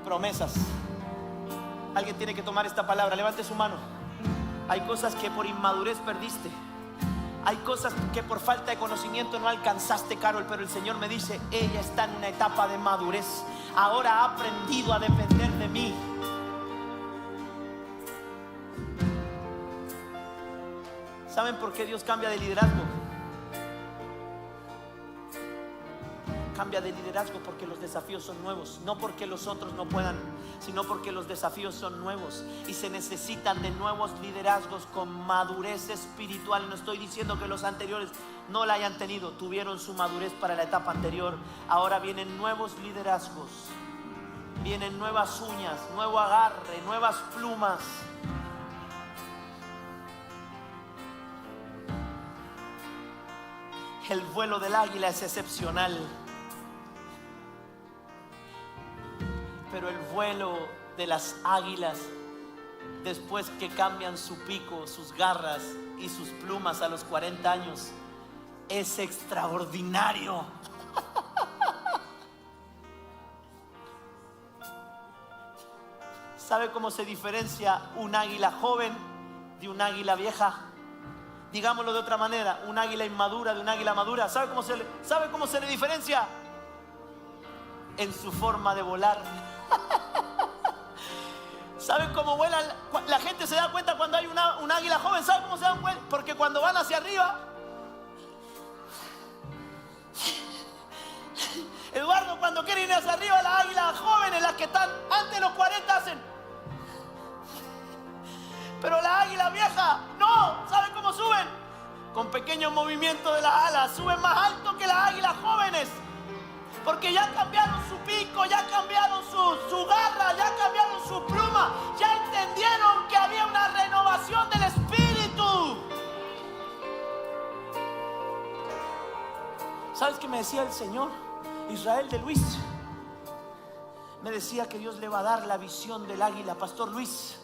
Promesas. Alguien tiene que tomar esta palabra. Levante su mano. Hay cosas que por inmadurez perdiste. Hay cosas que por falta de conocimiento no alcanzaste, Carol, pero el Señor me dice: ella está en una etapa de madurez. Ahora ha aprendido a depender de mí. ¿Saben por qué Dios cambia de liderazgo? Cambia de liderazgo porque los desafíos son nuevos. No porque los otros no puedan, sino porque los desafíos son nuevos y se necesitan de nuevos liderazgos con madurez espiritual. No estoy diciendo que los anteriores no la hayan tenido, tuvieron su madurez para la etapa anterior. Ahora vienen nuevos liderazgos, vienen nuevas uñas, nuevo agarre, nuevas plumas. El vuelo del águila es excepcional, pero el vuelo de las águilas, después que cambian su pico, sus garras y sus plumas a los 40 años, es extraordinario. ¿Sabe cómo se diferencia un águila joven de un águila vieja? Digámoslo de otra manera, un águila inmadura de un águila madura. ¿Sabe cómo se le diferencia? En su forma de volar. ¿Saben cómo vuela? La gente se da cuenta cuando hay un águila joven. ¿Saben cómo se dan cuenta? Porque cuando van hacia arriba, Eduardo, cuando quieren ir hacia arriba, las águilas jóvenes, las que están antes de los 40, hacen. Pero la águila vieja, no. ¿Saben cómo suben? Con pequeños movimientos de las alas. Suben más alto que las águilas jóvenes. Porque ya cambiaron su pico, ya cambiaron su garra, ya cambiaron su pluma. Ya entendieron que había una renovación del espíritu. ¿Sabes qué me decía el Señor? Israel de Luis. Me decía que Dios le va a dar la visión del águila. Pastor Luis,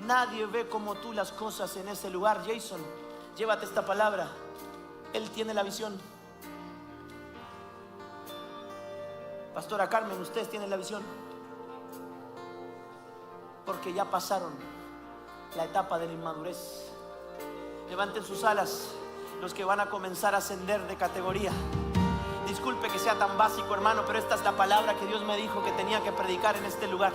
nadie ve como tú las cosas en ese lugar. Jason, llévate esta palabra. Él tiene la visión. Pastora Carmen, ustedes tienen la visión. Porque ya pasaron la etapa de la inmadurez. Levanten sus alas los que van a comenzar a ascender de categoría. Disculpe que sea tan básico, hermano, pero esta es la palabra que Dios me dijo que tenía que predicar en este lugar.